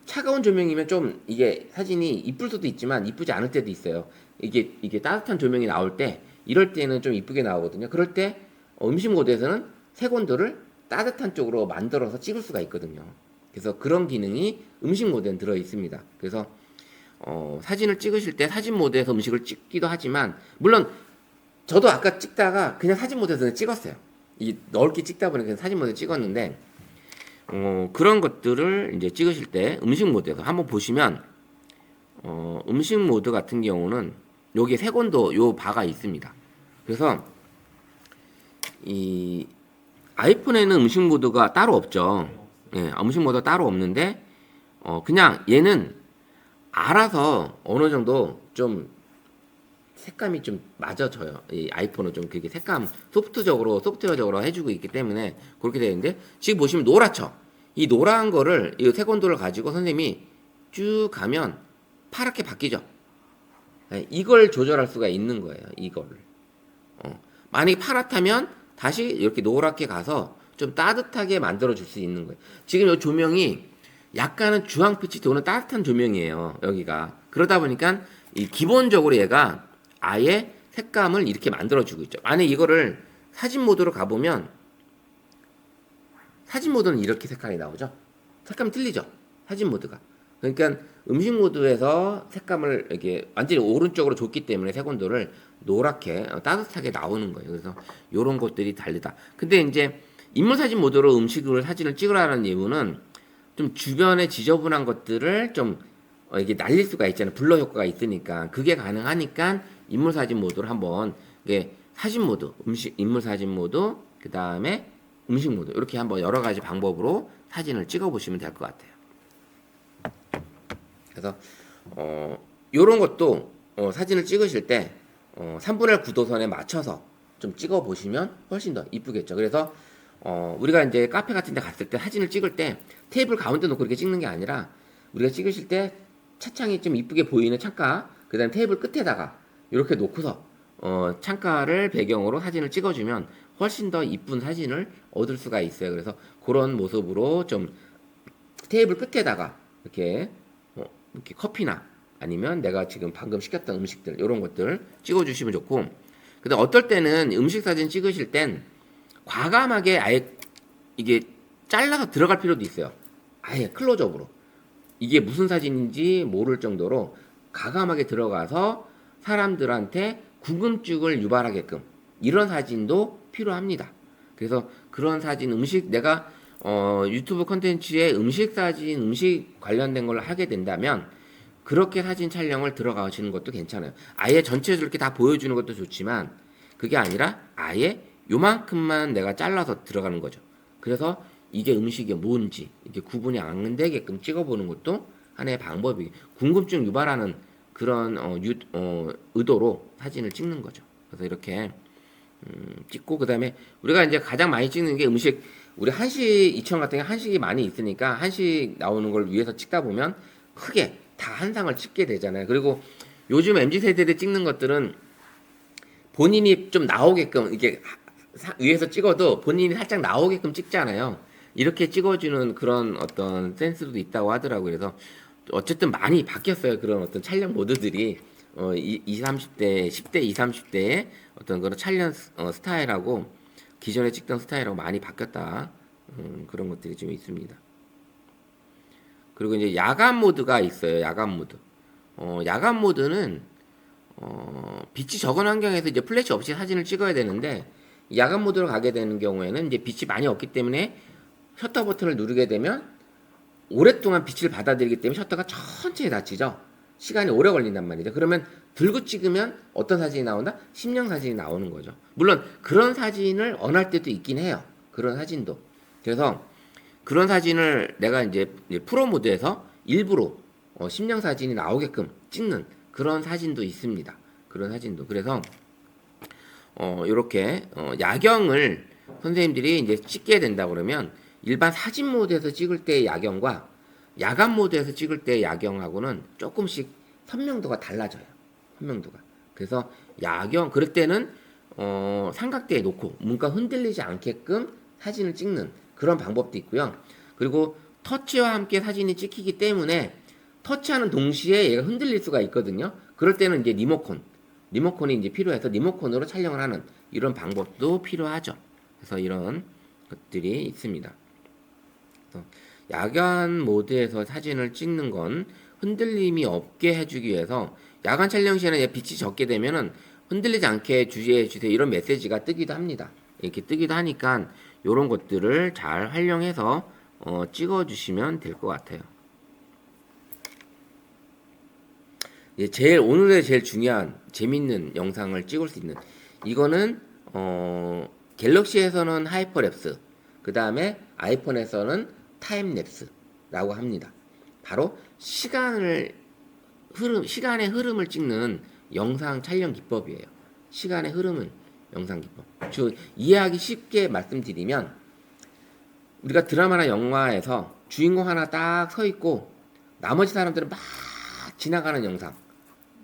차가운 조명이면 좀 이게 사진이 이쁠 수도 있지만 이쁘지 않을 때도 있어요. 이게 따뜻한 조명이 나올 때 이럴 때는 좀 이쁘게 나오거든요. 그럴 때 음식 모드에서는 색온도를 따뜻한 쪽으로 만들어서 찍을 수가 있거든요. 그래서 그런 기능이 음식 모드에 들어 있습니다. 그래서 사진을 찍으실 때 사진 모드에서 음식을 찍기도 하지만 물론 저도 아까 찍다가 그냥 사진 모드에서 찍었어요. 넓게 찍다 보니까 그냥 사진 모드에 찍었는데 그런 것들을 이제 찍으실 때 음식 모드에서 한번 보시면 음식 모드 같은 경우는 여기에 색온도 요 바가 있습니다. 그래서 아이폰에는 음식 모드가 따로 없죠. 예, 음식 모드가 따로 없는데 그냥 얘는 알아서 어느 정도 좀 색감이 좀 맞아져요. 이 아이폰은 좀 그게 색감 소프트웨어적으로 해주고 있기 때문에 그렇게 되는데 지금 보시면 노랗죠. 이 노란 거를 이 색온도를 가지고 선생님이 쭉 가면 파랗게 바뀌죠. 네, 이걸 조절할 수가 있는 거예요. 이거를. 만약에 파랗다면 다시 이렇게 노랗게 가서 좀 따뜻하게 만들어 줄 수 있는 거예요. 지금 이 조명이 약간은 주황빛이 도는 따뜻한 조명이에요. 여기가. 그러다 보니까 이 기본적으로 얘가 아예 색감을 이렇게 만들어 주고 있죠. 만약에 이거를 사진 모드로 가보면 사진 모드는 이렇게 색깔이 나오죠. 색감이 틀리죠. 사진 모드가. 그러니까 음식 모드에서 색감을 이렇게 완전히 오른쪽으로 줬기 때문에 색온도를 노랗게 따뜻하게 나오는 거예요. 그래서 이런 것들이 다르다. 근데 이제 인물 사진 모드로 사진을 찍으라는 이유는 좀 주변에 지저분한 것들을 좀 이게 날릴 수가 있잖아요. 블러 효과가 있으니까 그게 가능하니까 인물 사진 모드를 한번 이게 사진 모드, 인물 사진 모드, 그 다음에 음식 모드 이렇게 한번 여러 가지 방법으로 사진을 찍어 보시면 될 것 같아요. 그래서 요런 것도 사진을 찍으실 때 3분의 1 구도선에 맞춰서 좀 찍어 보시면 훨씬 더 이쁘겠죠. 그래서 우리가 이제 카페 같은 데 갔을 때 사진을 찍을 때 테이블 가운데 놓고 이렇게 찍는 게 아니라 우리가 찍으실 때 차창이 좀 이쁘게 보이는 창가, 그 다음에 테이블 끝에다가 이렇게 놓고서 창가를 배경으로 사진을 찍어주면 훨씬 더 이쁜 사진을 얻을 수가 있어요. 그래서 그런 모습으로 좀 테이블 끝에다가 이렇게 커피나 아니면 내가 지금 방금 시켰던 음식들 이런 것들 찍어주시면 좋고, 근데 어떨 때는 음식 사진 찍으실 땐 과감하게 아예 이게 잘라서 들어갈 필요도 있어요. 아예 클로즈업으로 이게 무슨 사진인지 모를 정도로 과감하게 들어가서 사람들한테 궁금증을 유발하게끔 이런 사진도 필요합니다. 그래서 그런 사진 내가 유튜브 컨텐츠에 음식 사진, 음식 관련된 걸 하게 된다면 그렇게 사진 촬영을 들어가시는 것도 괜찮아요. 아예 전체적으로 이렇게 다 보여주는 것도 좋지만 그게 아니라 아예 요만큼만 내가 잘라서 들어가는 거죠. 그래서 이게 음식이 뭔지 이게 구분이 안 되게끔 찍어보는 것도 하나의 방법이, 궁금증 유발하는 그런 의도로 사진을 찍는 거죠. 그래서 이렇게 찍고, 그 다음에 우리가 이제 가장 많이 찍는 게 음식, 우리 한식 이천 같은 게 한식이 많이 있으니까 한식 나오는 걸 위해서 찍다 보면 크게 다 한 상을 찍게 되잖아요. 그리고 요즘 MZ 세대들 찍는 것들은 본인이 좀 나오게끔 이게 위에서 찍어도 본인이 살짝 나오게끔 찍잖아요. 이렇게 찍어주는 그런 어떤 센스도 있다고 하더라고요. 그래서 어쨌든 많이 바뀌었어요. 그런 어떤 촬영 모드들이 20, 30대, 10대, 20, 30대의 어떤 그런 촬영 스타일하고 기존에 찍던 스타일하고 많이 바뀌었다. 그런 것들이 좀 있습니다. 그리고 이제 야간 모드가 있어요. 야간 모드. 야간 모드는 빛이 적은 환경에서 이제 플래시 없이 사진을 찍어야 되는데, 야간 모드로 가게 되는 경우에는 이제 빛이 많이 없기 때문에 셔터 버튼을 누르게 되면 오랫동안 빛을 받아들이기 때문에 셔터가 천천히 닫히죠. 시간이 오래 걸린단 말이죠. 그러면 들고 찍으면 어떤 사진이 나온다? 심령 사진이 나오는 거죠. 물론 그런 사진을 원할 때도 있긴 해요. 그런 사진도. 그래서 그런 사진을 내가 이제 프로 모드에서 일부러 심령 사진이 나오게끔 찍는 그런 사진도 있습니다. 그런 사진도. 그래서 이렇게 야경을 선생님들이 이제 찍게 된다 그러면 일반 사진 모드에서 찍을 때의 야경과 야간 모드에서 찍을 때의 야경하고는 조금씩 선명도가 달라져요. 선명도가. 그래서 야경 그럴 때는 삼각대에 놓고 뭔가 흔들리지 않게끔 사진을 찍는 그런 방법도 있고요. 그리고 터치와 함께 사진이 찍히기 때문에 터치하는 동시에 얘가 흔들릴 수가 있거든요. 그럴 때는 이제 리모컨이 이제 필요해서 리모컨으로 촬영을 하는 이런 방법도 필요하죠. 그래서 이런 것들이 있습니다. 그래서 야간 모드에서 사진을 찍는 건 흔들림이 없게 해주기 위해서 야간 촬영 시에는 빛이 적게 되면은 흔들리지 않게 주의해 주세요. 이런 메시지가 뜨기도 합니다. 이렇게 뜨기도 하니까 이런 것들을 잘 활용해서 찍어주시면 될 것 같아요. 오늘의 제일 중요한 재밌는 영상을 찍을 수 있는 이거는 갤럭시에서는 하이퍼랩스, 그 다음에 아이폰에서는 타임랩스라고 합니다. 바로 시간의 흐름을 찍는 영상 촬영 기법이에요. 시간의 흐름은 영상 기법. 이해하기 쉽게 말씀드리면, 우리가 드라마나 영화에서 주인공 하나 딱 서 있고 나머지 사람들은 막 지나가는 영상,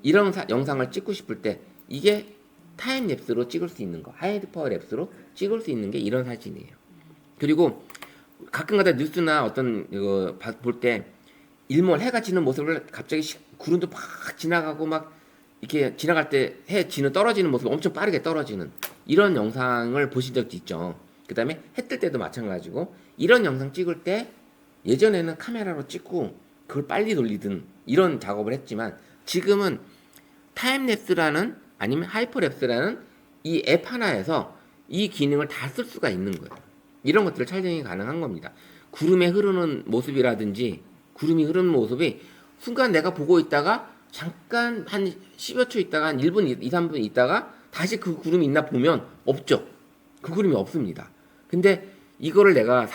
이런 영상을 찍고 싶을 때 이게 타임랩스로 찍을 수 있는 거, 하이퍼 랩스로 찍을 수 있는 게 이런 사진이에요. 그리고 가끔가다 뉴스나 어떤 이거 볼 때 해가 지는 모습을 갑자기 구름도 막 지나가고 막 이렇게 지나갈 때 해 지는 떨어지는 모습이 엄청 빠르게 떨어지는 이런 영상을 보신 적도 있죠. 그 다음에 해 뜰 때도 마찬가지고, 이런 영상 찍을 때 예전에는 카메라로 찍고 그걸 빨리 돌리든 이런 작업을 했지만, 지금은 타임랩스라는 아니면 하이퍼랩스라는 이 앱 하나에서 이 기능을 다 쓸 수가 있는 거예요. 이런 것들을 촬영이 가능한 겁니다. 구름에 흐르는 모습이라든지, 구름이 흐르는 모습이 순간 내가 보고 있다가 잠깐 한 10여 초 있다가 한 1분, 2, 3분 있다가 다시 그 구름이 있나 보면 없죠. 그 구름이 없습니다. 근데 이거를 내가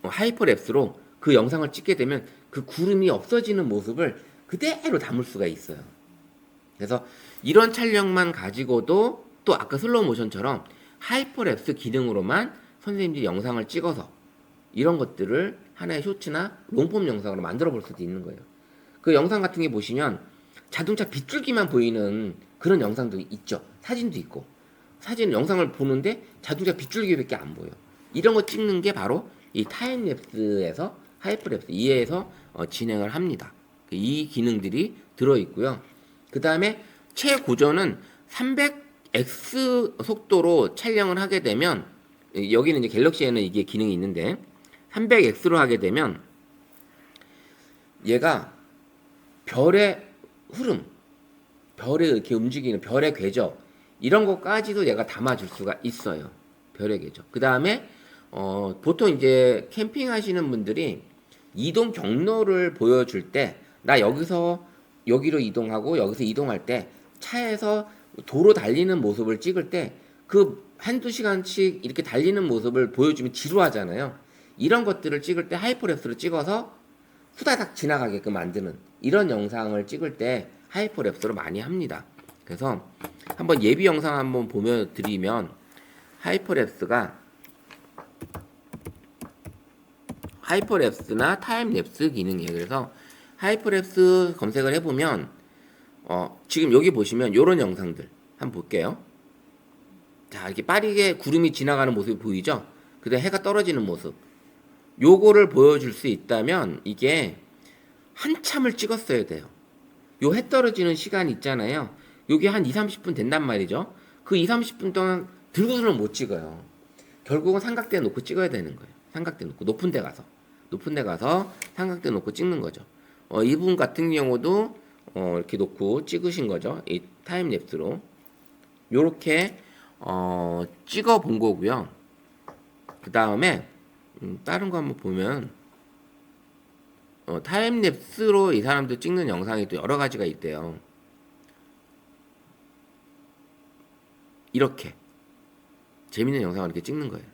하이퍼랩스로 그 영상을 찍게 되면 그 구름이 없어지는 모습을 그대로 담을 수가 있어요. 그래서 이런 촬영만 가지고도 또 아까 슬로우 모션처럼 하이퍼랩스 기능으로만 선생님들이 영상을 찍어서 이런 것들을 하나의 쇼츠나 롱폼 영상으로 만들어 볼 수도 있는 거예요. 그 영상 같은 게 보시면 자동차 빗줄기만 보이는 그런 영상도 있죠. 사진도 있고. 사진 영상을 보는데 자동차 빗줄기밖에 안 보여. 이런 거 찍는 게 바로 이 타임랩스에서 하이퍼랩스 이해에서 진행을 합니다. 이 기능들이 들어 있고요. 그 다음에 최고전은 300x 속도로 촬영을 하게 되면, 여기는 이제 갤럭시에는 이게 기능이 있는데 300x로 하게 되면 얘가 별의 흐름, 별의 이렇게 움직이는 별의 궤적, 이런 것까지도 얘가 담아줄 수가 있어요. 별의 궤적. 그 다음에 보통 이제 캠핑 하시는 분들이 이동 경로를 보여줄 때, 나 여기서 여기로 이동하고 여기서 이동할 때 차에서 도로 달리는 모습을 찍을 때 그 한두 시간씩 이렇게 달리는 모습을 보여주면 지루하잖아요. 이런 것들을 찍을 때 하이퍼랩스로 찍어서 후다닥 지나가게끔 만드는 이런 영상을 찍을 때 하이퍼랩스로 많이 합니다. 그래서 한번 예비 영상 한번 보여드리면, 하이퍼랩스나 타임랩스 기능이에요. 그래서 하이퍼랩스 검색을 해보면 지금 여기 보시면 이런 영상들 한번 볼게요. 자, 이렇게 빠르게 구름이 지나가는 모습이 보이죠? 그다음에 해가 떨어지는 모습. 요거를 보여줄 수 있다면 이게 한참을 찍었어야 돼요. 요 해 떨어지는 시간 있잖아요. 요게 한 2, 30분 된단 말이죠. 그 2, 30분 동안 들고서는 못 찍어요. 결국은 삼각대 놓고 찍어야 되는 거예요. 삼각대 놓고 높은 데 가서 삼각대 놓고 찍는 거죠. 이분 같은 경우도 이렇게 놓고 찍으신 거죠. 이 타임랩스로 요렇게 찍어 본 거고요. 그 다음에 다른 거 한번 보면 타임랩스로 이 사람들 찍는 영상이 또 여러 가지가 있대요. 이렇게 재밌는 영상을 이렇게 찍는 거예요.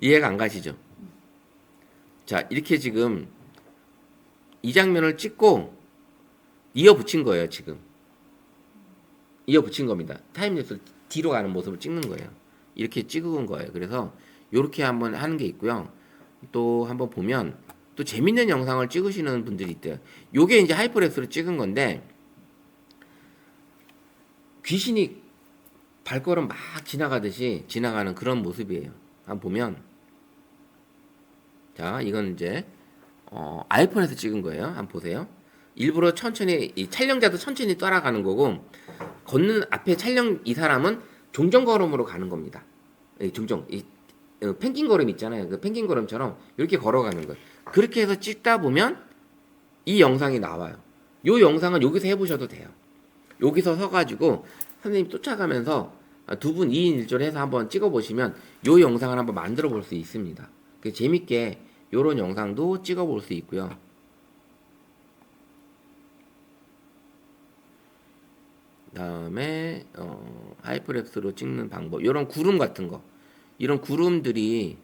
이해가 안 가시죠? 자, 이렇게 지금 이 장면을 찍고 이어붙인 거예요. 지금 이어붙인 겁니다. 타임랩스 뒤로 가는 모습을 찍는 거예요. 이렇게 찍은 거예요. 그래서 이렇게 한번 하는 게 있고요. 또 한번 보면 또 재밌는 영상을 찍으시는 분들이 있대요. 요게 이제 하이퍼랩스로 찍은 건데, 귀신이 발걸음 막 지나가듯이 지나가는 그런 모습이에요. 한번 보면, 자, 이건 이제 아이폰에서 찍은 거예요. 한번 보세요. 일부러 천천히, 이 촬영자도 천천히 따라가는 거고, 걷는 앞에 이 사람은 종전 걸음으로 가는 겁니다. 종전, 펭귄 걸음 있잖아요. 그 펭귄 걸음처럼 이렇게 걸어가는 거예요. 그렇게 해서 찍다 보면 이 영상이 나와요. 요 영상은 여기서 해보셔도 돼요. 여기서 서가지고 선생님 쫓아가면서 두 분 2인 1조를 해서 한번 찍어보시면 요 영상을 한번 만들어 볼 수 있습니다. 재밌게 요런 영상도 찍어 볼 수 있고요. 다음에 하이퍼랩스로 찍는 방법. 이런 구름 같은 거. 이런 구름들이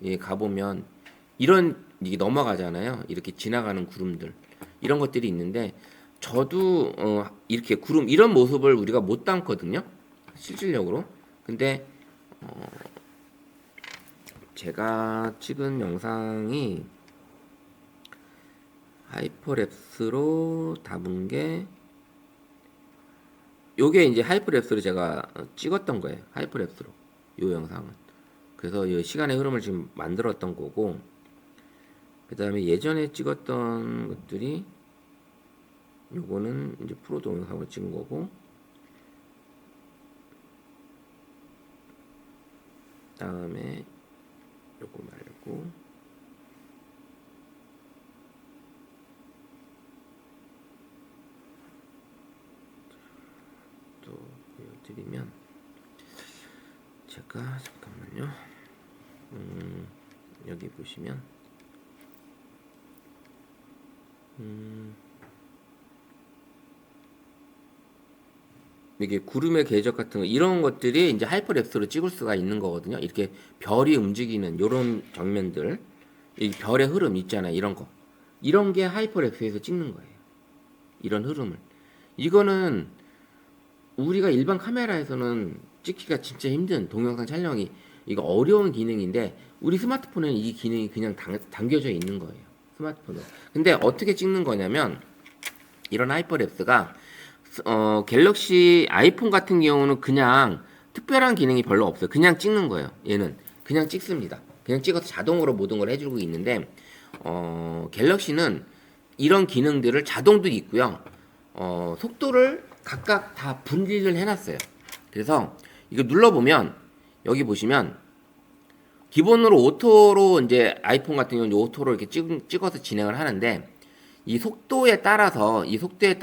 예, 가보면 이런 이게 넘어가잖아요. 이렇게 지나가는 구름들. 이런 것들이 있는데 저도 이렇게 구름 이런 모습을 우리가 못 담거든요. 실질적으로. 근데 제가 찍은 영상이 하이퍼랩스로 담은 게 요게 이제 하이퍼랩스로 제가 찍었던 거예요. 하이퍼랩스로 요 영상은. 그래서 이 시간의 흐름을 지금 만들었던 거고, 그 다음에 예전에 찍었던 것들이 요거는 이제 프로 동영상을 찍은 거고, 다음에 요거 말고 또 보여드리면 제가 잠깐만요. 여기 보시면 이게 구름의 궤적 같은 거 이런 것들이 이제 하이퍼랩스로 찍을 수가 있는 거거든요. 이렇게 별이 움직이는 이런 장면들, 이 별의 흐름 있잖아요. 이런 거, 이런 게 하이퍼랩스에서 찍는 거예요. 이런 흐름을. 이거는 우리가 일반 카메라에서는 찍기가 진짜 힘든 동영상 촬영이 이거 어려운 기능인데 우리 스마트폰에는 이 기능이 그냥 담겨져 있는 거예요. 스마트폰으로. 근데 어떻게 찍는 거냐면 이런 하이퍼랩스가 갤럭시 아이폰 같은 경우는 그냥 특별한 기능이 별로 없어요. 그냥 찍는 거예요. 얘는 그냥 찍습니다. 그냥 찍어서 자동으로 모든 걸 해주고 있는데 갤럭시는 이런 기능들을 자동도 있고요. 속도를 각각 다 분리를 해놨어요. 그래서 이거 눌러보면 여기 보시면 기본으로 오토로 이제 아이폰 같은 경우는 오토로 이렇게 찍어서 진행을 하는데 이 속도에 따라서 60에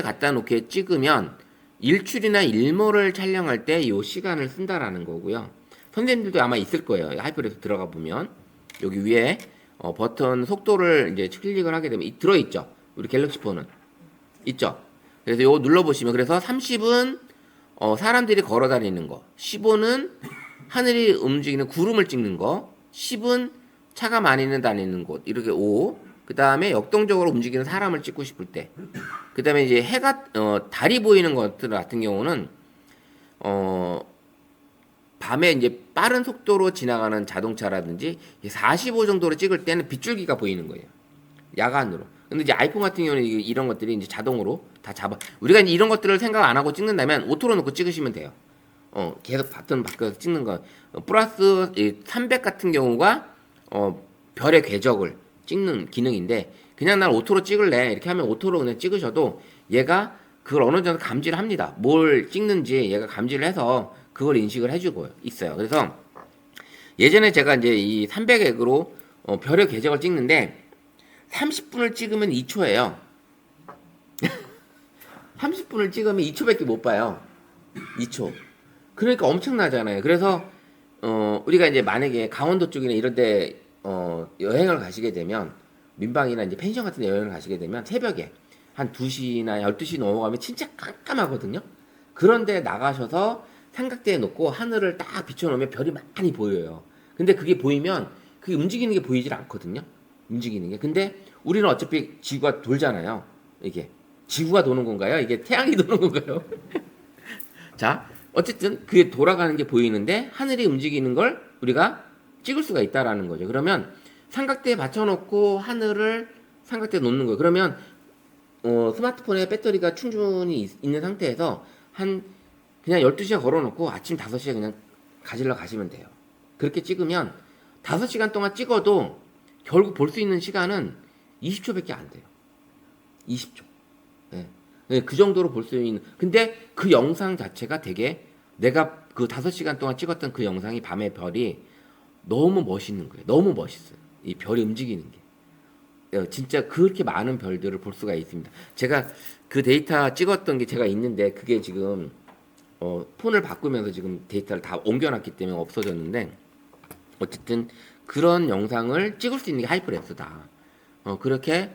갖다 놓게 찍으면 일출이나 일몰을 촬영할 때 이 시간을 쓴다라는 거고요. 선생님들도 아마 있을 거예요. 하이퍼랩스 들어가 보면 여기 위에 버튼 속도를 이제 클릭을 하게 되면 들어있죠. 우리 갤럭시 폰은 있죠. 그래서 이거 눌러보시면 그래서 30은 사람들이 걸어 다니는 거, 15는 하늘이 움직이는 구름을 찍는 거, 10은 차가 많이 다니는 곳, 이렇게 5. 그 다음에 역동적으로 움직이는 사람을 찍고 싶을 때. 그 다음에 이제 해가, 달이 보이는 것들 같은 경우는, 밤에 이제 빠른 속도로 지나가는 자동차라든지 45 정도로 찍을 때는 빗줄기가 보이는 거예요. 야간으로. 근데 이제 아이폰 같은 경우는 이런 것들이 이제 자동으로 다 잡아. 우리가 이제 이런 것들을 생각 안 하고 찍는다면 오토로 놓고 찍으시면 돼요. 계속 버튼 바꿔서 찍는 거. 플러스 300 같은 경우가 별의 궤적을 찍는 기능인데 그냥 난 오토로 찍을래 이렇게 하면 오토로 그냥 찍으셔도 얘가 그걸 어느 정도 감지를 합니다. 뭘 찍는지 얘가 감지를 해서 그걸 인식을 해주고 있어요. 그래서 예전에 제가 이제 이 300액으로 별의 궤적을 찍는데 30분을 찍으면 2초예요. 30분을 찍으면 2초밖에 못 봐요. 2초. 그러니까 엄청나잖아요. 그래서 우리가 이제 만약에 강원도 쪽이나 이런 데 여행을 가시게 되면 민방이나 이제 펜션 같은 데 여행을 가시게 되면 새벽에 한 2시나 12시 넘어가면 진짜 깜깜하거든요. 그런데 나가셔서 삼각대에 놓고 하늘을 딱 비춰놓으면 별이 많이 보여요. 근데 그게 보이면 그게 움직이는 게 보이질 않거든요. 움직이는 게. 근데 우리는 어차피 지구가 돌잖아요. 이게 지구가 도는 건가요? 이게 태양이 도는 건가요? 자, 어쨌든 그게 돌아가는 게 보이는데 하늘이 움직이는 걸 우리가 찍을 수가 있다라는 거죠. 그러면 삼각대에 받쳐놓고 하늘을 삼각대에 놓는 거예요. 그러면 스마트폰에 배터리가 충분히 있는 상태에서 그냥 12시간 걸어놓고 아침 5시에 그냥 가지러 가시면 돼요. 그렇게 찍으면 5시간 동안 찍어도 결국 볼 수 있는 시간은 20초밖에 안 돼요. 20초. 네, 그 정도로 볼 수 있는. 근데 그 영상 자체가 되게 내가 그 5시간 동안 찍었던 그 영상이 밤의 별이 너무 멋있는 거예요. 너무 멋있어요. 이 별이 움직이는 게. 진짜 그렇게 많은 별들을 볼 수가 있습니다. 제가 그 데이터 찍었던 게 제가 있는데 그게 지금 폰을 바꾸면서 지금 데이터를 다 옮겨놨기 때문에 없어졌는데 어쨌든 그런 영상을 찍을 수 있는 게 하이퍼랩스다. 그렇게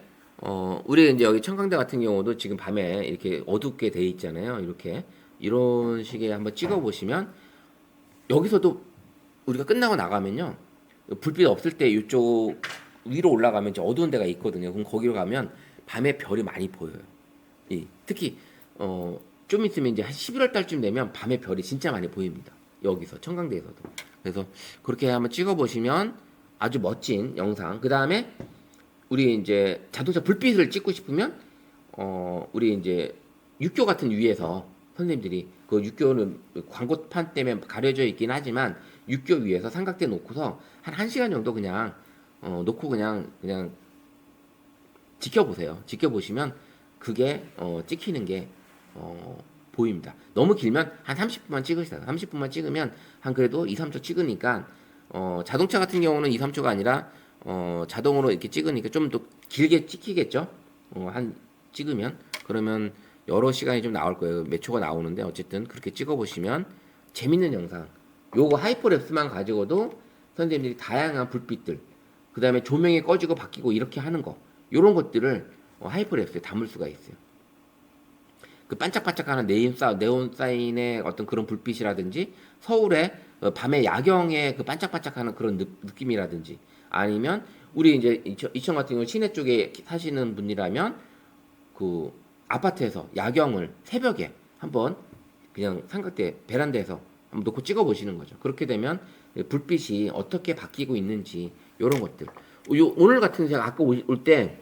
우리 이제 여기 청강대 같은 경우도 지금 밤에 이렇게 어둡게 돼 있잖아요. 이렇게 이런 식의 한번 찍어 보시면 여기서도 우리가 끝나고 나가면요. 불빛 없을 때 이쪽 위로 올라가면 이제 어두운 데가 있거든요. 그럼 거기로 가면 밤에 별이 많이 보여요. 특히 좀 있으면 이제 한 11월 달쯤 되면 밤에 별이 진짜 많이 보입니다. 여기서 청강대에서도. 그래서 그렇게 한번 찍어 보시면 아주 멋진 영상. 그 다음에 우리 이제 자동차 불빛을 찍고 싶으면 우리 이제 육교 같은 위에서 선생님들이 그 육교는 광고판 때문에 가려져 있긴 하지만 육교 위에서 삼각대 놓고서 한 1시간 정도 그냥 놓고 그냥 지켜보세요. 지켜보시면 그게 찍히는 게 보입니다. 너무 길면 한 30분만 찍으시다가 30분만 찍으면 한 그래도 2, 3초 찍으니까 자동차 같은 경우는 2, 3초가 아니라 자동으로 이렇게 찍으니까 좀 더 길게 찍히겠죠. 한 찍으면 그러면 여러 시간이 좀 나올 거예요. 몇 초가 나오는데 어쨌든 그렇게 찍어 보시면 재밌는 영상. 요거 하이퍼랩스만 가지고도 선생님들이 다양한 불빛들, 그 다음에 조명이 꺼지고 바뀌고 이렇게 하는 거, 요런 것들을 하이퍼랩스에 담을 수가 있어요. 그 반짝반짝하는 네온 사인의 어떤 그런 불빛이라든지 서울의 밤에 야경의 그 반짝반짝하는 그런 느낌이라든지 아니면 우리 이제 이천 같은 경우 시내 쪽에 사시는 분이라면 그 아파트에서 야경을 새벽에 한번 그냥 삼각대 베란다에서 한번 놓고 찍어 보시는 거죠. 그렇게 되면 불빛이 어떻게 바뀌고 있는지 이런 것들. 오늘 같은 제가 아까 올 때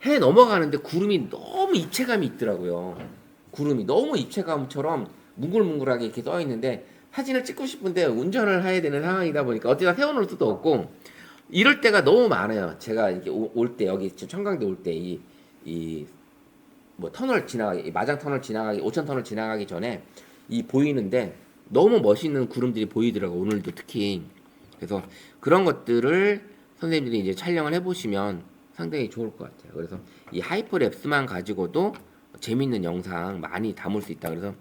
해 넘어가는데 구름이 너무 입체감이 있더라고요. 구름이 너무 입체감처럼 뭉글뭉글하게 이렇게 떠 있는데 사진을 찍고 싶은데 운전을 해야 되는 상황이다 보니까 어디다 세워놓을 수도 없고 이럴 때가 너무 많아요. 제가 이렇게 올 때 여기 청강대 올 때 이 뭐 터널 지나가기 마장 터널 지나가기 오천 터널 지나가기 전에 이 보이는데 너무 멋있는 구름들이 보이더라고 오늘도 특히. 그래서 그런 것들을 선생님들이 이제 촬영을 해보시면 상당히 좋을 것 같아요. 그래서 이 하이퍼랩스만 가지고도 재밌는 영상 많이 담을 수 있다. 그래서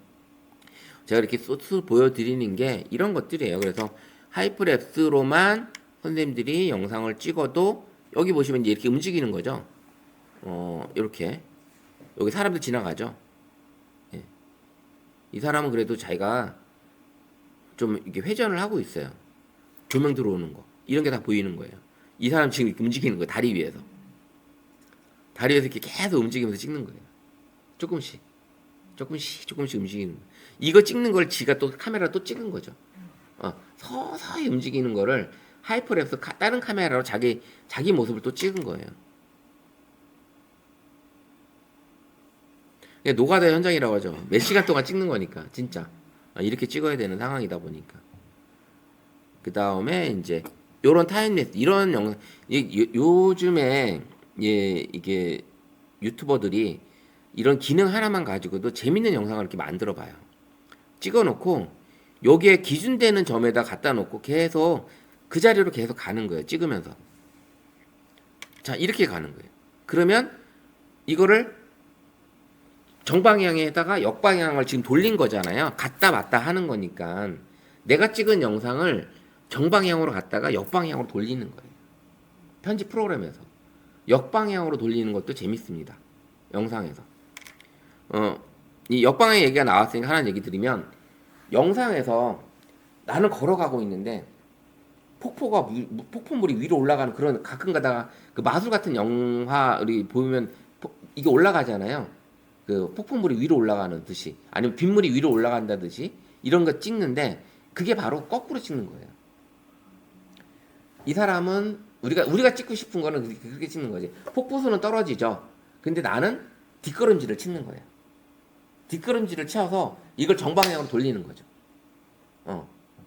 제가 이렇게 소스 보여드리는 게 이런 것들이에요. 그래서 하이퍼랩스로만 선생님들이 영상을 찍어도 여기 보시면 이제 이렇게 움직이는 거죠. 이렇게 여기 사람들 지나가죠. 예. 이 사람은 그래도 자기가 좀 이렇게 회전을 하고 있어요. 조명 들어오는 거 이런 게 다 보이는 거예요. 이 사람 지금 이렇게 움직이는 거예요. 다리 위에서 이렇게 계속 움직이면서 찍는 거예요. 조금씩 움직이는 거예요. 이거 찍는 걸 지가 또 카메라 또 찍은 거죠. 서서히 움직이는 거를 하이퍼랩스 다른 카메라로 자기 모습을 또 찍은 거예요. 노가다 현장이라고 하죠. 몇 시간 동안 찍는 거니까 진짜 이렇게 찍어야 되는 상황이다 보니까. 그 다음에 이제 요런 타임랩스 이런 영상 요즘에 이게 유튜버들이 이런 기능 하나만 가지고도 재밌는 영상을 이렇게 만들어 봐요. 찍어 놓고 여기에 기준되는 점에다 갖다 놓고 계속 그 자리로 계속 가는 거예요. 찍으면서. 자, 이렇게 가는 거예요. 그러면 이거를 정방향에다가 역방향을 지금 돌린 거잖아요. 갔다 왔다 하는 거니까 내가 찍은 영상을 정방향으로 갔다가 역방향으로 돌리는 거예요. 편집 프로그램에서. 역방향으로 돌리는 것도 재밌습니다. 영상에서. 이 역방향 얘기가 나왔으니까 하나 얘기 드리면 영상에서 나는 걸어가고 있는데 폭포물이 위로 올라가는 그런 가끔 가다가 그 마술 같은 영화를 보면 이게 올라가잖아요. 그 폭포물이 위로 올라가는 듯이 아니면 빗물이 위로 올라간다듯이 이런 거 찍는데 그게 바로 거꾸로 찍는 거예요. 이 사람은 우리가 찍고 싶은 거는 그렇게 찍는 거지. 폭포수는 떨어지죠. 근데 나는 뒷걸음질을 찍는 거예요. 뒷걸음질을 쳐서 이걸 정방향으로 돌리는 거죠.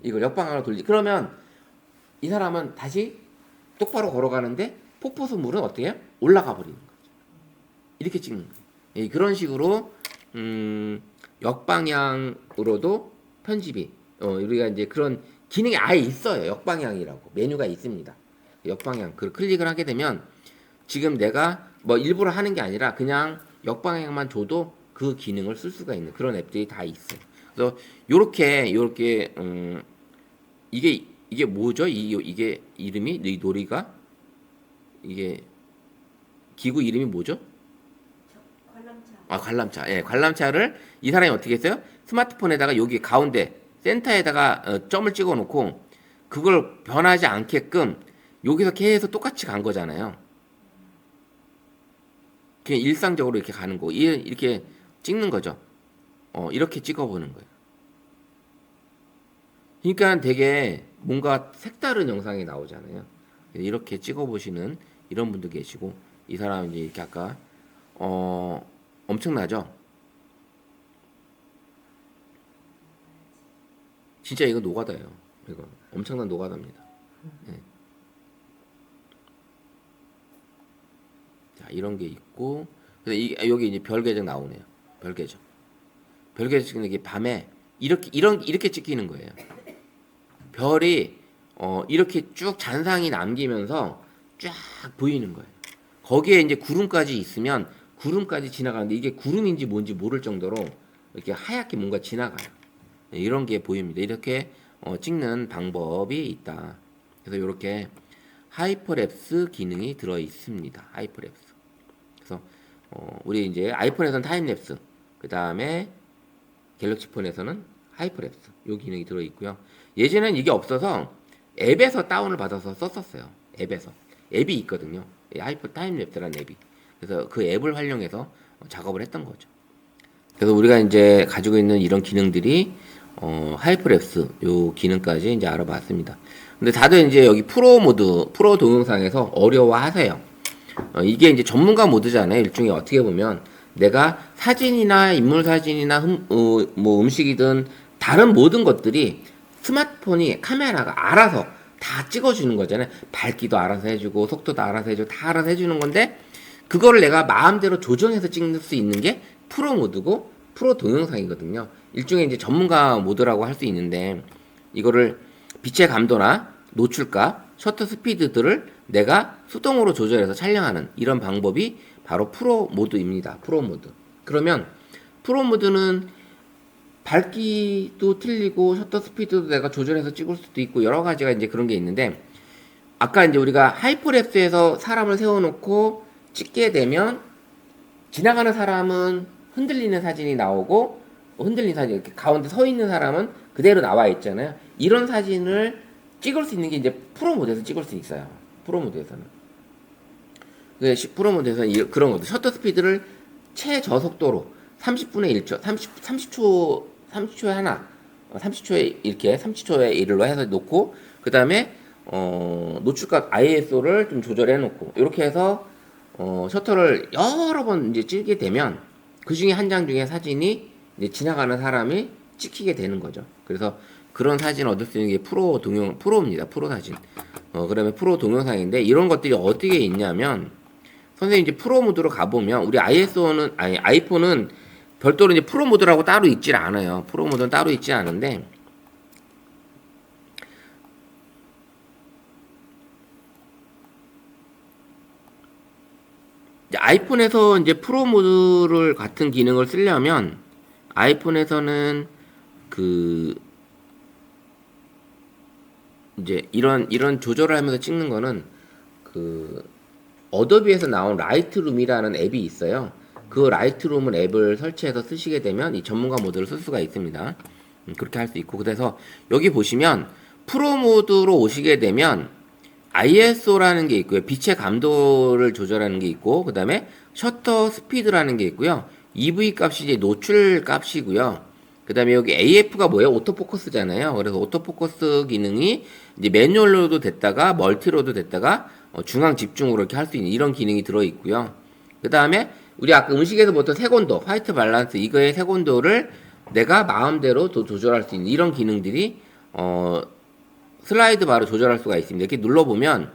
이걸 역방향으로 그러면 이 사람은 다시 똑바로 걸어가는데 폭포수 물은 어떻게 해요? 올라가 버리는 거죠. 이렇게 찍는 거예요. 그런 식으로 역방향으로도 편집이 우리가 이제 그런 기능이 아예 있어요. 역방향이라고 메뉴가 있습니다. 역방향 그 클릭을 하게 되면 지금 내가 뭐 일부러 하는 게 아니라 그냥 역방향만 줘도 그 기능을 쓸 수가 있는 그런 앱들이 다 있어요. 그래서 요렇게 이게 뭐죠? 이게 이름이 이 놀이가 이게 기구 이름이 뭐죠? 관람차. 아, 관람차. 예, 관람차를 이 사람이 어떻게 했어요? 스마트폰에다가 여기 가운데 센터에다가 점을 찍어 놓고 그걸 변하지 않게끔 여기서 계속 똑같이 간 거잖아요. 그냥 일상적으로 이렇게 가는 거. 이렇게 찍는 거죠. 이렇게 찍어 보는 거예요. 그러니까 되게 뭔가 색다른 영상이 나오잖아요. 이렇게 찍어 보시는 이런 분도 계시고 이 사람은 이제 이렇게 아까 엄청나죠? 진짜 이거 노가다예요. 이거 엄청난 노가다입니다. 네. 자, 이런 게 있고 그래서 여기 이제 별 계정 나오네요. 별 계정. 별 계정 찍는 게 밤에 이렇게 찍히는 거예요. 별이 이렇게 쭉 잔상이 남기면서 쫙 보이는 거예요. 거기에 이제 구름까지 있으면 구름까지 지나가는데 이게 구름인지 뭔지 모를 정도로 이렇게 하얗게 뭔가 지나가요. 네, 이런 게 보입니다. 이렇게 찍는 방법이 있다. 그래서 이렇게 하이퍼랩스 기능이 들어 있습니다. 하이퍼랩스. 그래서 우리 이제 아이폰에서는 타임랩스, 그 다음에 갤럭시 폰에서는 하이퍼랩스 요 기능이 들어 있고요. 예전에는 이게 없어서 앱에서 다운을 받아서 썼었어요. 앱이 있거든요. 하이퍼 타임랩스라는 앱이. 그래서 그 앱을 활용해서 작업을 했던 거죠. 그래서 우리가 이제 가지고 있는 이런 기능들이 하이퍼랩스 요 기능까지 이제 알아봤습니다. 근데 다들 이제 여기 프로 모드, 프로 동영상에서 어려워하세요. 이게 이제 전문가 모드잖아요. 일종의 어떻게 보면 내가 사진이나 인물 사진이나 뭐 음식이든 다른 모든 것들이 스마트폰이 카메라가 알아서 다 찍어주는 거잖아요. 밝기도 알아서 해주고 속도도 알아서 해주고 다 알아서 해주는 건데 그거를 내가 마음대로 조정해서 찍을 수 있는 게 프로 모드고 프로 동영상이거든요. 일종의 이제 전문가 모드라고 할 수 있는데 이거를 빛의 감도나 노출값, 셔터 스피드들을 내가 수동으로 조절해서 촬영하는 이런 방법이 바로 프로 모드입니다. 프로 모드. 그러면 프로 모드는 밝기도 틀리고 셔터 스피드도 내가 조절해서 찍을 수도 있고 여러 가지가 이제 그런 게 있는데 아까 이제 우리가 하이퍼랩스에서 사람을 세워놓고 찍게 되면 지나가는 사람은 흔들리는 사진이 나오고 흔들리는 사진 이렇게 가운데 서 있는 사람은 그대로 나와 있잖아요. 이런 사진을 찍을 수 있는 게 이제 프로 모드에서 찍을 수 있어요. 프로 모드에서는. 프로 모드에서는 그런 것도 셔터 스피드를 최저속도로 30분의 1초, 30초에 하나, 30초에 이렇게 30초에 1로 해서 놓고 그 다음에 노출값 ISO를 좀 조절해 놓고 이렇게 해서 셔터를 여러 번 이제 찍게 되면 그 중에 한 장 중에 사진이 이제 지나가는 사람이 찍히게 되는 거죠. 그래서 그런 사진 얻을 수 있는 게 프로입니다. 프로 사진. 그러면 프로 동영상인데 이런 것들이 어떻게 있냐면 선생님 이제 프로 모드로 가보면 우리 아이폰은 별도로 이제 프로 모드라고 따로 있질 않아요. 프로 모드는 따로 있지 않은데 이제 아이폰에서 이제 프로 모드를 같은 기능을 쓰려면 아이폰에서는 이제 이런 조절을 하면서 찍는 거는 어도비에서 나온 라이트룸이라는 앱이 있어요. 그 라이트룸을 앱을 설치해서 쓰시게 되면 이 전문가 모드를 쓸 수가 있습니다. 그렇게 할 수 있고 그래서 여기 보시면 프로 모드로 오시게 되면 ISO라는 게 있고요. 빛의 감도를 조절하는 게 있고 그 다음에 셔터 스피드라는 게 있고요. EV 값이 이제 노출 값이고요. 그 다음에 여기 AF가 뭐예요? 오토포커스잖아요. 그래서 오토포커스 기능이 이제 매뉴얼로도 됐다가 멀티로도 됐다가 중앙 집중으로 이렇게 할 수 있는 이런 기능이 들어있고요. 그 다음에 우리 아까 음식에서 보던 색온도, 화이트 밸런스 이거의 색온도를 내가 마음대로 또 조절할 수 있는 이런 기능들이 슬라이드 바로 조절할 수가 있습니다. 이렇게 눌러보면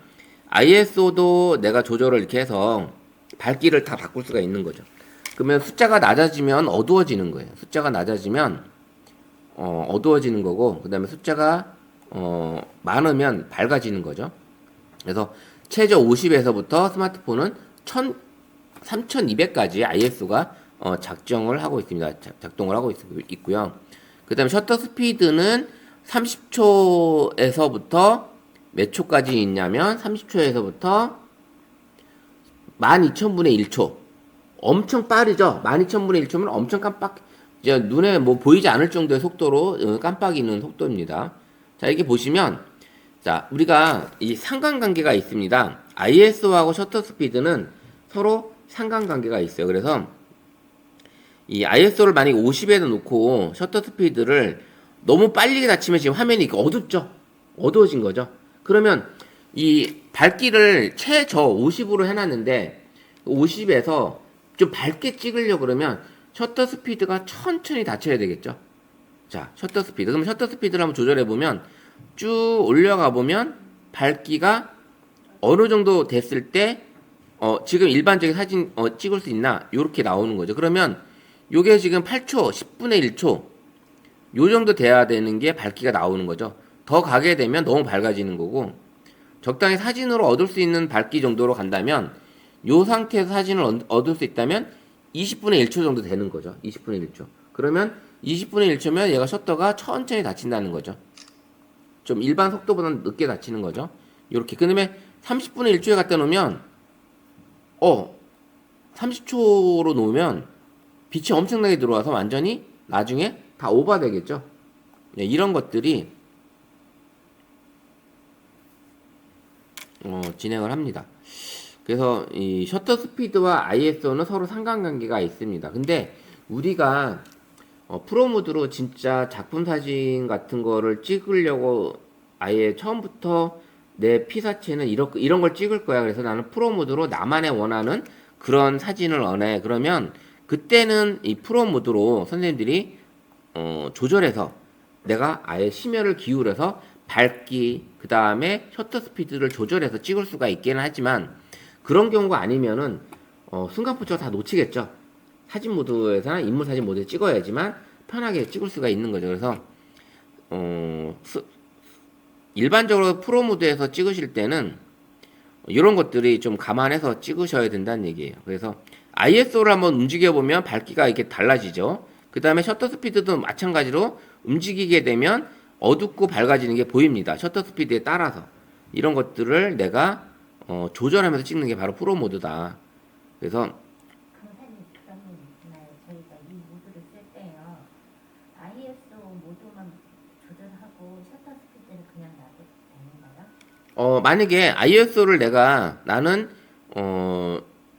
ISO도 내가 조절을 이렇게 해서 밝기를 다 바꿀 수가 있는 거죠. 그러면 숫자가 낮아지면 어두워지는 거예요. 숫자가 낮아지면 어두워지는 거고 그 다음에 숫자가 많으면 밝아지는 거죠. 그래서 최저 50에서부터 스마트폰은 3200까지 ISO가 작동을 하고 있습니다. 있고요. 그 다음에 셔터 스피드는 30초에서부터 몇 초까지 있냐면 30초에서부터 12,000분의 1초. 엄청 빠르죠? 12,000분의 1초면 엄청 이제 눈에 뭐 보이지 않을 정도의 속도로 깜빡이는 속도입니다. 자, 이렇게 보시면, 자, 우리가 이 상관관계가 있습니다. ISO하고 셔터 스피드는 서로 상관관계가 있어요. 그래서 이 ISO를 만약에 50에다 놓고 셔터 스피드를 너무 빨리 닫히면 지금 화면이 어둡죠? 어두워진 거죠? 그러면 이 밝기를 최저 50으로 해놨는데 50에서 좀 밝게 찍으려고 그러면 셔터 스피드가 천천히 닫혀야 되겠죠? 자, 셔터 스피드. 그럼 셔터 스피드를 한번 조절해보면 쭉 올려가 보면 밝기가 어느 정도 됐을 때 지금 일반적인 사진 찍을 수 있나? 요렇게 나오는 거죠. 그러면 요게 지금 8초, 10분의 1초 요 정도 돼야 되는 게 밝기가 나오는 거죠. 더 가게 되면 너무 밝아지는 거고 적당히 사진으로 얻을 수 있는 밝기 정도로 간다면 요 상태에서 사진을 얻을 수 있다면 20분의 1초 정도 되는 거죠. 20분의 1초. 그러면 20분의 1초면 얘가 셔터가 천천히 닫힌다는 거죠. 좀 일반 속도보다 늦게 닫히는 거죠. 요렇게. 그 다음에 30분의 1초에 갖다 놓으면 30초로 놓으면 빛이 엄청나게 들어와서 완전히 나중에 다 오버되겠죠. 네, 이런 것들이 진행을 합니다. 그래서 이 셔터 스피드와 ISO는 서로 상관관계가 있습니다. 근데 우리가 프로 모드로 진짜 작품 사진 같은 거를 찍으려고 아예 처음부터 내 피사체는 이런 걸 찍을 거야. 그래서 나는 프로 모드로 나만의 원하는 그런 사진을 원해. 그러면 그때는 이 프로 모드로 선생님들이 조절해서 내가 아예 심혈을 기울여서 밝기 그 다음에 셔터 스피드를 조절해서 찍을 수가 있기는 하지만 그런 경우가 아니면은 순간 포착을 다 놓치겠죠. 사진 모드에서나 인물 사진 모드에 찍어야지만 편하게 찍을 수가 있는 거죠. 그래서 일반적으로 프로 모드에서 찍으실 때는 이런 것들이 좀 감안해서 찍으셔야 된다는 얘기예요. 그래서 ISO를 한번 움직여 보면 밝기가 이렇게 달라지죠. 그 다음에 셔터 스피드도 마찬가지로 움직이게 되면 어둡고 밝아지는 게 보입니다. 셔터 스피드에 따라서 이런 것들을 내가 조절하면서 찍는 게 바로 프로 모드다. 그래서 강사님 그런 건 있나요? 저희가 이 모드를 쓸 때요. ISO 모드만 조절하고 셔터 스피드는 그냥 놔도 되는 거요? 만약에 ISO를 나는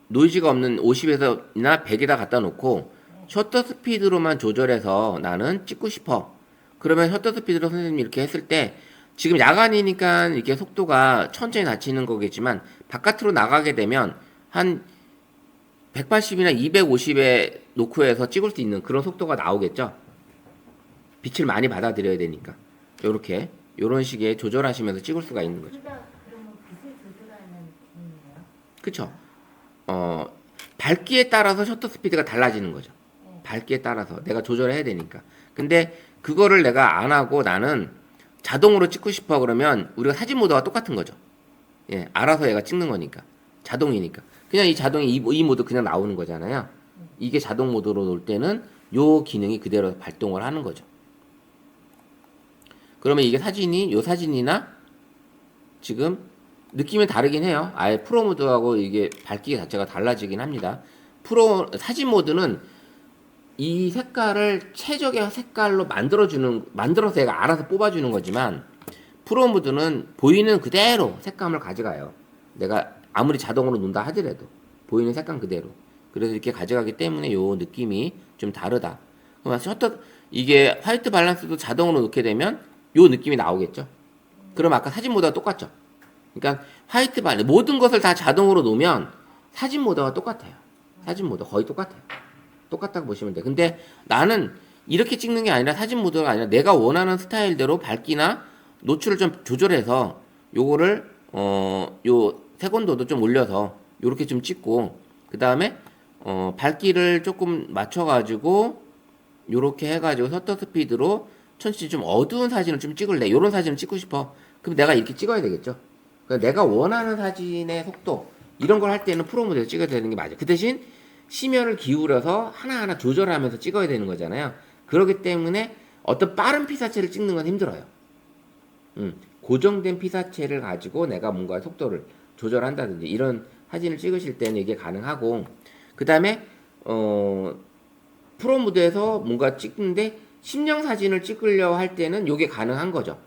노이즈가 없는 50에서나 100에다 갖다 놓고 셔터 스피드로만 조절해서 나는 찍고 싶어. 그러면 셔터 스피드로 선생님이 이렇게 했을 때 지금 야간이니까 이렇게 속도가 천천히 닫히는 거겠지만 바깥으로 나가게 되면 한 180이나 250에 놓고 해서 찍을 수 있는 그런 속도가 나오겠죠. 빛을 많이 받아들여야 되니까 요런 식의 조절하시면서 찍을 수가 있는 거죠. 그러면 빛을 조절하는 기능이에요? 그쵸? 밝기에 따라서 셔터 스피드가 달라지는 거죠. 밝기에 따라서 내가 조절해야 되니까. 근데 그거를 내가 안 하고 나는 자동으로 찍고 싶어 그러면 우리가 사진 모드가 똑같은 거죠. 예, 알아서 얘가 찍는 거니까. 자동이니까. 그냥 이 자동이 이 모드 그냥 나오는 거잖아요. 이게 자동 모드로 놓을 때는 요 기능이 그대로 발동을 하는 거죠. 그러면 이게 요 사진이나 지금 느낌이 다르긴 해요. 아예 프로 모드하고 이게 밝기 자체가 달라지긴 합니다. 사진 모드는 이 색깔을 최적의 색깔로 만들어서 얘가 알아서 뽑아주는 거지만 프로 모드는 보이는 그대로 색감을 가져가요. 내가 아무리 자동으로 놓는다 하더라도 보이는 색감 그대로. 그래서 이렇게 가져가기 때문에 요 느낌이 좀 다르다. 그럼 이게 화이트 밸런스도 자동으로 놓게 되면 요 느낌이 나오겠죠. 그럼 아까 사진 모드가 똑같죠. 그러니까 화이트 밸런스 모든 것을 다 자동으로 놓으면 사진 모드와 똑같아요. 사진 모드 거의 똑같아요. 똑같다고 보시면 돼. 근데 나는 이렇게 찍는 게 아니라 사진 모드가 아니라 내가 원하는 스타일대로 밝기나 노출을 좀 조절해서 요거를 요 색온도도 좀 올려서 요렇게 좀 찍고 그 다음에 밝기를 조금 맞춰가지고 요렇게 해가지고 셔터 스피드로 천천히 좀 어두운 사진을 좀 찍을래. 요런 사진을 찍고 싶어. 그럼 내가 이렇게 찍어야 되겠죠. 그러니까 내가 원하는 사진의 속도 이런 걸 할 때는 프로 모드에서 찍어야 되는 게 맞아요. 그 대신 심혈을 기울여서 하나하나 조절하면서 찍어야 되는 거잖아요. 그렇기 때문에 어떤 빠른 피사체를 찍는 건 힘들어요. 고정된 피사체를 가지고 내가 뭔가 속도를 조절한다든지 이런 사진을 찍으실 때는 이게 가능하고, 그 다음에 프로 모드에서 뭔가 찍는데 심령 사진을 찍으려 할 때는 이게 가능한 거죠.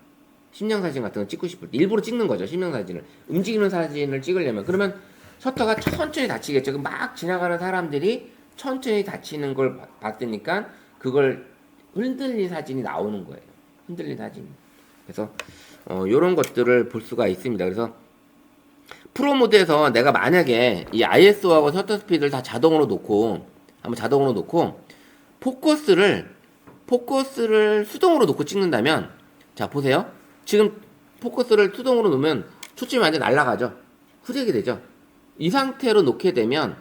심령 사진 같은 거 찍고 싶을 때 일부러 찍는 거죠. 심령 사진을, 움직이는 사진을 찍으려면. 그러면 셔터가 천천히 닫히겠죠. 막 지나가는 사람들이 천천히 닫히는 걸 봤으니까 그걸 흔들린 사진이 나오는 거예요. 흔들린 사진. 그래서 요런 것들을 볼 수가 있습니다. 그래서 프로 모드에서 내가 만약에 이 ISO하고 셔터 스피드를 다 자동으로 놓고, 한번 자동으로 놓고 포커스를 수동으로 놓고 찍는다면, 자 보세요. 지금 포커스를 수동으로 놓으면 초점이 완전 날아가죠. 흐리게 되죠. 이 상태로 놓게 되면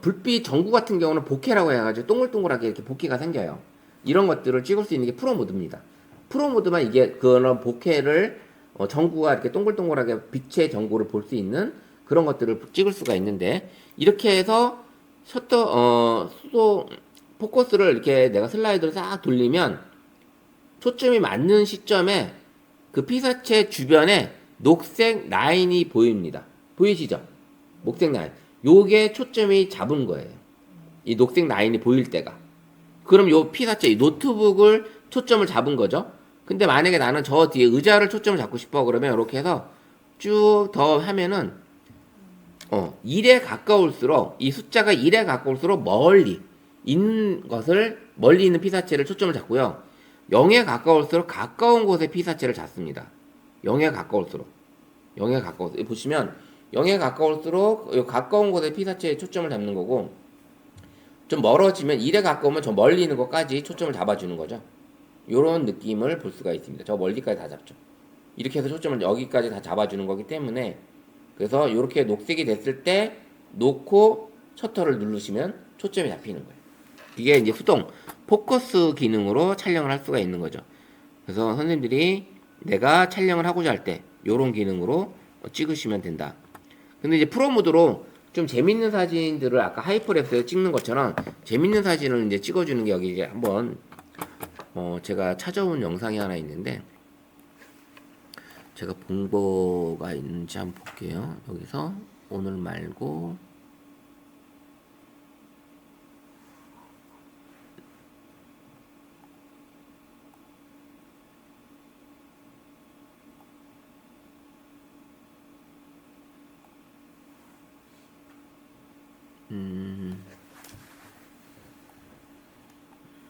불빛 전구 같은 경우는 보케라고 해가지고 동글동글하게 이렇게 복귀가 생겨요. 이런 것들을 찍을 수 있는 게 프로 모드입니다. 프로 모드만 이게 그런 보케를 전구가 이렇게 동글동글하게 빛의 전구를 볼 수 있는 그런 것들을 찍을 수가 있는데, 이렇게 해서 수동 포커스를 이렇게 내가 슬라이드를 싹 돌리면 초점이 맞는 시점에 그 피사체 주변에 녹색 라인이 보입니다. 보이시죠? 녹색 라인. 요게 초점이 잡은 거예요. 이 녹색 라인이 보일 때가. 그럼 요 피사체, 이 노트북을 초점을 잡은 거죠. 근데 만약에 나는 저 뒤에 의자를 초점을 잡고 싶어 그러면 이렇게 해서 쭉 더 하면은 1에 가까울수록, 이 숫자가 1에 가까울수록 멀리 있는 피사체를 초점을 잡고요. 0에 가까울수록 가까운 곳에 피사체를 잡습니다. 0에 가까울수록. 보시면 0에 가까울수록 가까운 곳에 피사체에 초점을 잡는 거고, 좀 멀어지면 1에 가까우면 저 멀리 있는 것까지 초점을 잡아주는 거죠. 요런 느낌을 볼 수가 있습니다. 저 멀리까지 다 잡죠. 이렇게 해서 초점을 여기까지 다 잡아주는 거기 때문에, 그래서 이렇게 녹색이 됐을 때 놓고 셔터를 누르시면 초점이 잡히는 거예요. 이게 이제 수동 포커스 기능으로 촬영을 할 수가 있는 거죠. 그래서 선생님들이 내가 촬영을 하고자 할 때 요런 기능으로 찍으시면 된다. 근데 이제 프로 모드로 좀 재밌는 사진들을 아까 하이퍼랩스에서 찍는 것처럼 재밌는 사진을 이제 찍어주는 게, 여기 이제 한번 제가 찾아온 영상이 하나 있는데, 제가 본 거가 있는지 한번 볼게요. 여기서 오늘 말고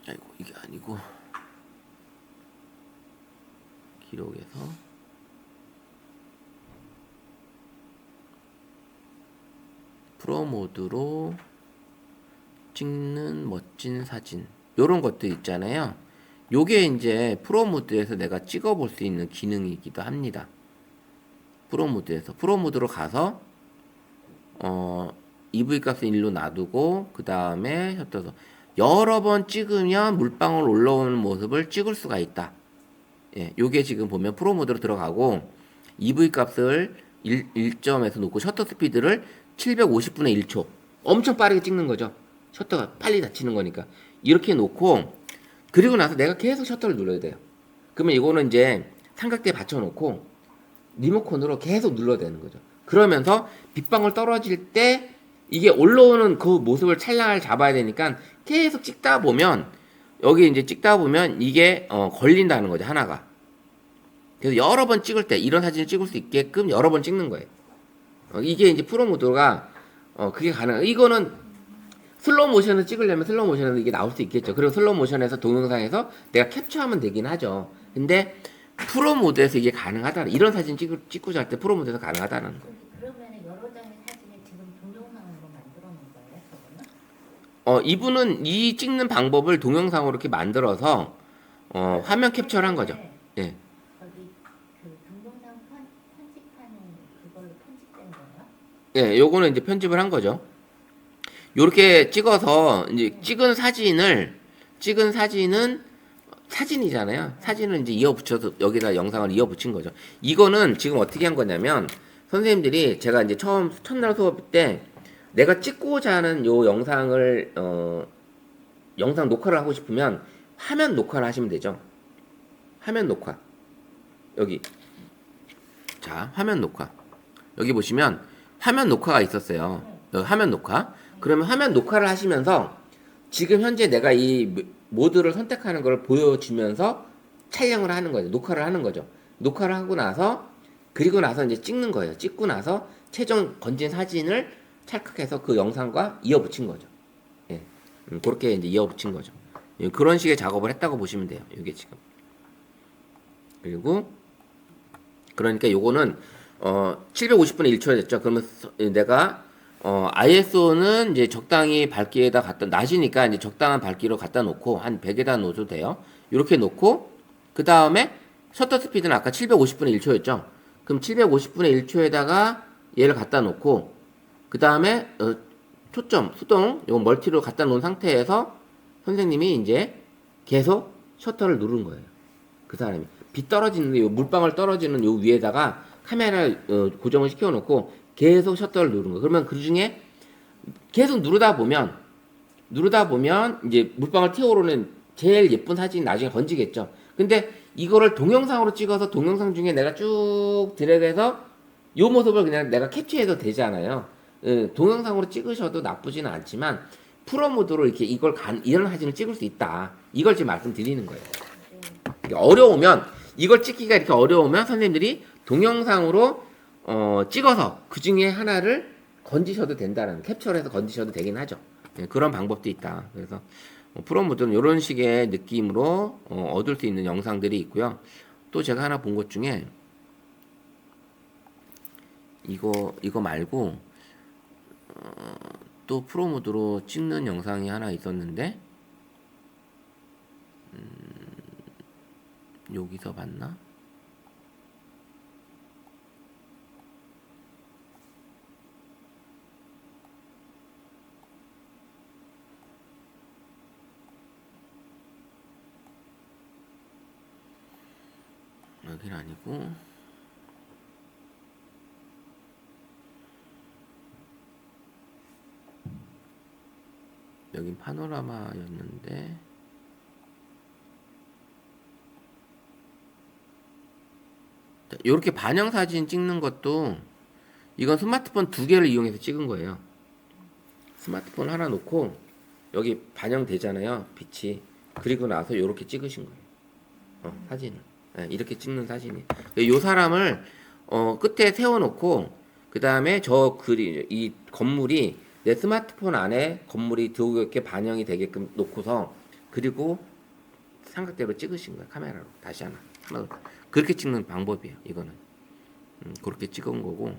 아이고 이게 아니고, 기록에서 프로 모드로 찍는 멋진 사진, 요런 것도 있잖아요. 요게 이제 프로 모드에서 내가 찍어 볼 수 있는 기능이기도 합니다. 프로 모드로 가서 EV 값은 1로 놔두고, 그 다음에 셔터서 여러 번 찍으면 물방울 올라오는 모습을 찍을 수가 있다. 예, 요게 지금 보면 프로 모드로 들어가고, EV 값을 1점에서 놓고 셔터 스피드를 750분의 1초. 엄청 빠르게 찍는 거죠. 셔터가 빨리 닫히는 거니까. 이렇게 놓고, 그리고 나서 내가 계속 셔터를 눌러야 돼요. 그러면 이거는 이제 삼각대에 받쳐놓고 리모컨으로 계속 눌러야 되는 거죠. 그러면서 빗방울 떨어질 때 이게 올라오는 그 모습을 찰나를 잡아야 되니까 계속 찍다 보면, 여기 이제 찍다 보면 이게 걸린다는 거죠, 하나가. 그래서 여러 번 찍을 때 이런 사진을 찍을 수 있게끔 여러 번 찍는 거예요. 이게 이제 프로 모드가 그게 가능해요. 이거는 슬로우 모션을 찍으려면 슬로우 모션에서 이게 나올 수 있겠죠. 그리고 슬로우 모션에서 동영상에서 내가 캡처하면 되긴 하죠. 근데 프로 모드에서 이게 가능하다. 이런 사진 찍고자 할 때 프로 모드에서 가능하다는 거. 그러면 여러 장의 사진을 지금 동영상으로 만들어 놓은 거예요, 저거는? 이분은 이 찍는 방법을 동영상으로 이렇게 만들어서 화면 캡처를 한 거죠. 예. 거기 그 동영상 편집하는 그걸로 편집된 거예요? 예, 요거는 이제 편집을 한 거죠. 요렇게 찍어서 이제 찍은 사진은 사진이잖아요. 사진을 이제 이어 붙여서 여기다 영상을 이어 붙인 거죠. 이거는 지금 어떻게 한 거냐면, 선생님들이 제가 이제 첫날 수업 때 내가 찍고자 하는 요 영상을 영상 녹화를 하고 싶으면 화면 녹화를 하시면 되죠. 화면 녹화. 여기. 자, 화면 녹화. 여기 보시면 화면 녹화가 있었어요. 화면 녹화. 그러면 화면 녹화를 하시면서 지금 현재 내가 이 모드를 선택하는 걸 보여주면서 촬영을 하는 거죠. 녹화를 하는 거죠. 녹화를 하고 나서 그리고 나서 이제 찍는 거예요. 찍고 나서 최종 건진 사진을 찰칵해서 그 영상과 이어붙인 거죠. 예. 그렇게 이제 이어붙인 거죠. 예, 그런 식의 작업을 했다고 보시면 돼요. 이게 지금. 그리고 그러니까 요거는 750분의 1초 됐죠. 그러면 내가 ISO는 이제 적당히 밝기에다 갖다 낮이니까 이제 적당한 밝기로 갖다 놓고 한 100에다 놓어도 돼요. 이렇게 놓고 그 다음에 셔터 스피드는 아까 750분의 1초였죠. 그럼 750분의 1초에다가 얘를 갖다 놓고 그 다음에 초점, 수동 요 멀티로 갖다 놓은 상태에서 선생님이 이제 계속 셔터를 누른 거예요. 그 사람이 빛 떨어지는 요 물방울 떨어지는 요 위에다가 카메라를 고정을 시켜놓고 계속 셔터를 누른 거예요. 그러면 그 중에 계속 누르다 보면 이제 물방울 튀어오르는 제일 예쁜 사진이 나중에 건지겠죠. 근데 이거를 동영상으로 찍어서 동영상 중에 내가 쭉 드래그해서 요 모습을 그냥 내가 캡처해도 되잖아요. 동영상으로 찍으셔도 나쁘지는 않지만 프로 모드로 이렇게 이런 사진을 찍을 수 있다. 이걸 지금 말씀드리는 거예요. 어려우면 이걸 찍기가 이렇게 어려우면 선생님들이 동영상으로 찍어서 그 중에 하나를 건지셔도 된다는 캡처를 해서 건지셔도 되긴 하죠. 그런 방법도 있다. 그래서 프로 모드는 이런 식의 느낌으로 얻을 수 있는 영상들이 있고요. 또 제가 하나 본 것 중에 이거 말고 또 프로 모드로 찍는 영상이 하나 있었는데 여기서 봤나? 여긴 아니고 여긴 파노라마였는데 이렇게 반영 사진 찍는 것도 이건 스마트폰 두 개를 이용해서 찍은 거예요. 스마트폰 하나 놓고 여기 반영되잖아요, 빛이. 그리고 나서 이렇게 찍으신 거예요. 사진을. 네, 이렇게 찍는 사진이. 이 사람을 끝에 세워놓고 그 다음에 이 건물이 내 스마트폰 안에 건물이 들어오게 반영이 되게끔 놓고서 그리고 삼각대로 찍으신 거예요. 카메라로 다시 하나. 그렇게 찍는 방법이에요. 이거는 그렇게 찍은 거고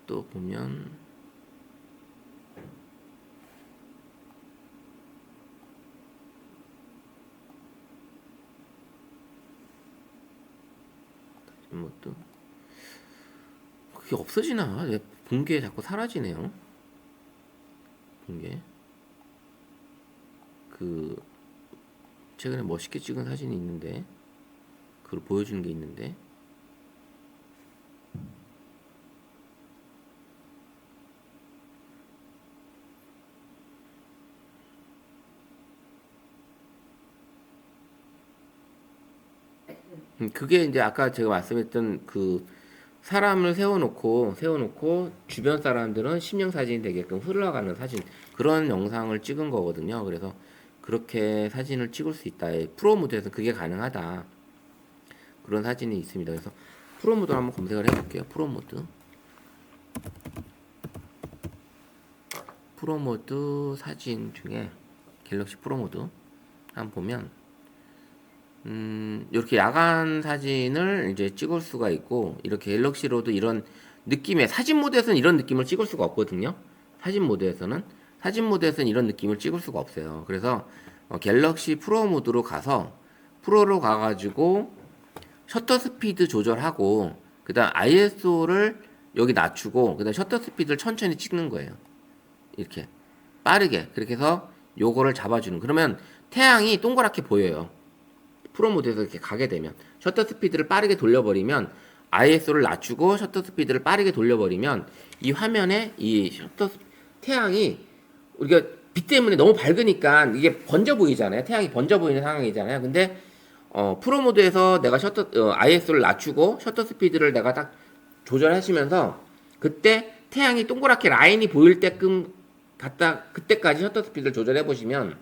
또 보면 또 그게 없어지나? 본 게 자꾸 사라지네요. 본 게. 최근에 멋있게 찍은 사진이 있는데 그걸 보여주는 게 있는데 그게 이제 아까 제가 말씀했던 그 사람을 세워놓고 주변 사람들은 심령사진이 되게끔 흘러가는 사진 그런 영상을 찍은 거거든요. 그래서 그렇게 사진을 찍을 수 있다. 프로 모드에서 그게 가능하다. 그런 사진이 있습니다. 그래서 프로 모드를 한번 검색을 해볼게요. 프로 모드 사진 중에 갤럭시 프로 모드 한번 보면 이렇게 야간 사진을 이제 찍을 수가 있고 이렇게 갤럭시로도 이런 느낌의 사진 모드에서는 이런 느낌을 찍을 수가 없거든요. 사진 모드에서는 이런 느낌을 찍을 수가 없어요. 그래서 갤럭시 프로 모드로 가가지고 셔터 스피드 조절하고 그다음 ISO를 여기 낮추고 그다음 셔터 스피드를 천천히 찍는 거예요. 이렇게 빠르게 그렇게 해서 요거를 잡아주는. 그러면 태양이 동그랗게 보여요. 프로 모드에서 이렇게 가게 되면 셔터 스피드를 빠르게 돌려버리면 ISO를 낮추고 셔터 스피드를 빠르게 돌려버리면 이 화면에 이 태양이 우리가 빛 때문에 너무 밝으니까 이게 번져 보이잖아요. 태양이 번져 보이는 상황이잖아요. 근데 프로 모드에서 내가 ISO를 낮추고 셔터 스피드를 내가 딱 조절하시면서 그때 태양이 동그랗게 라인이 보일 때끔 그때까지 셔터 스피드를 조절해 보시면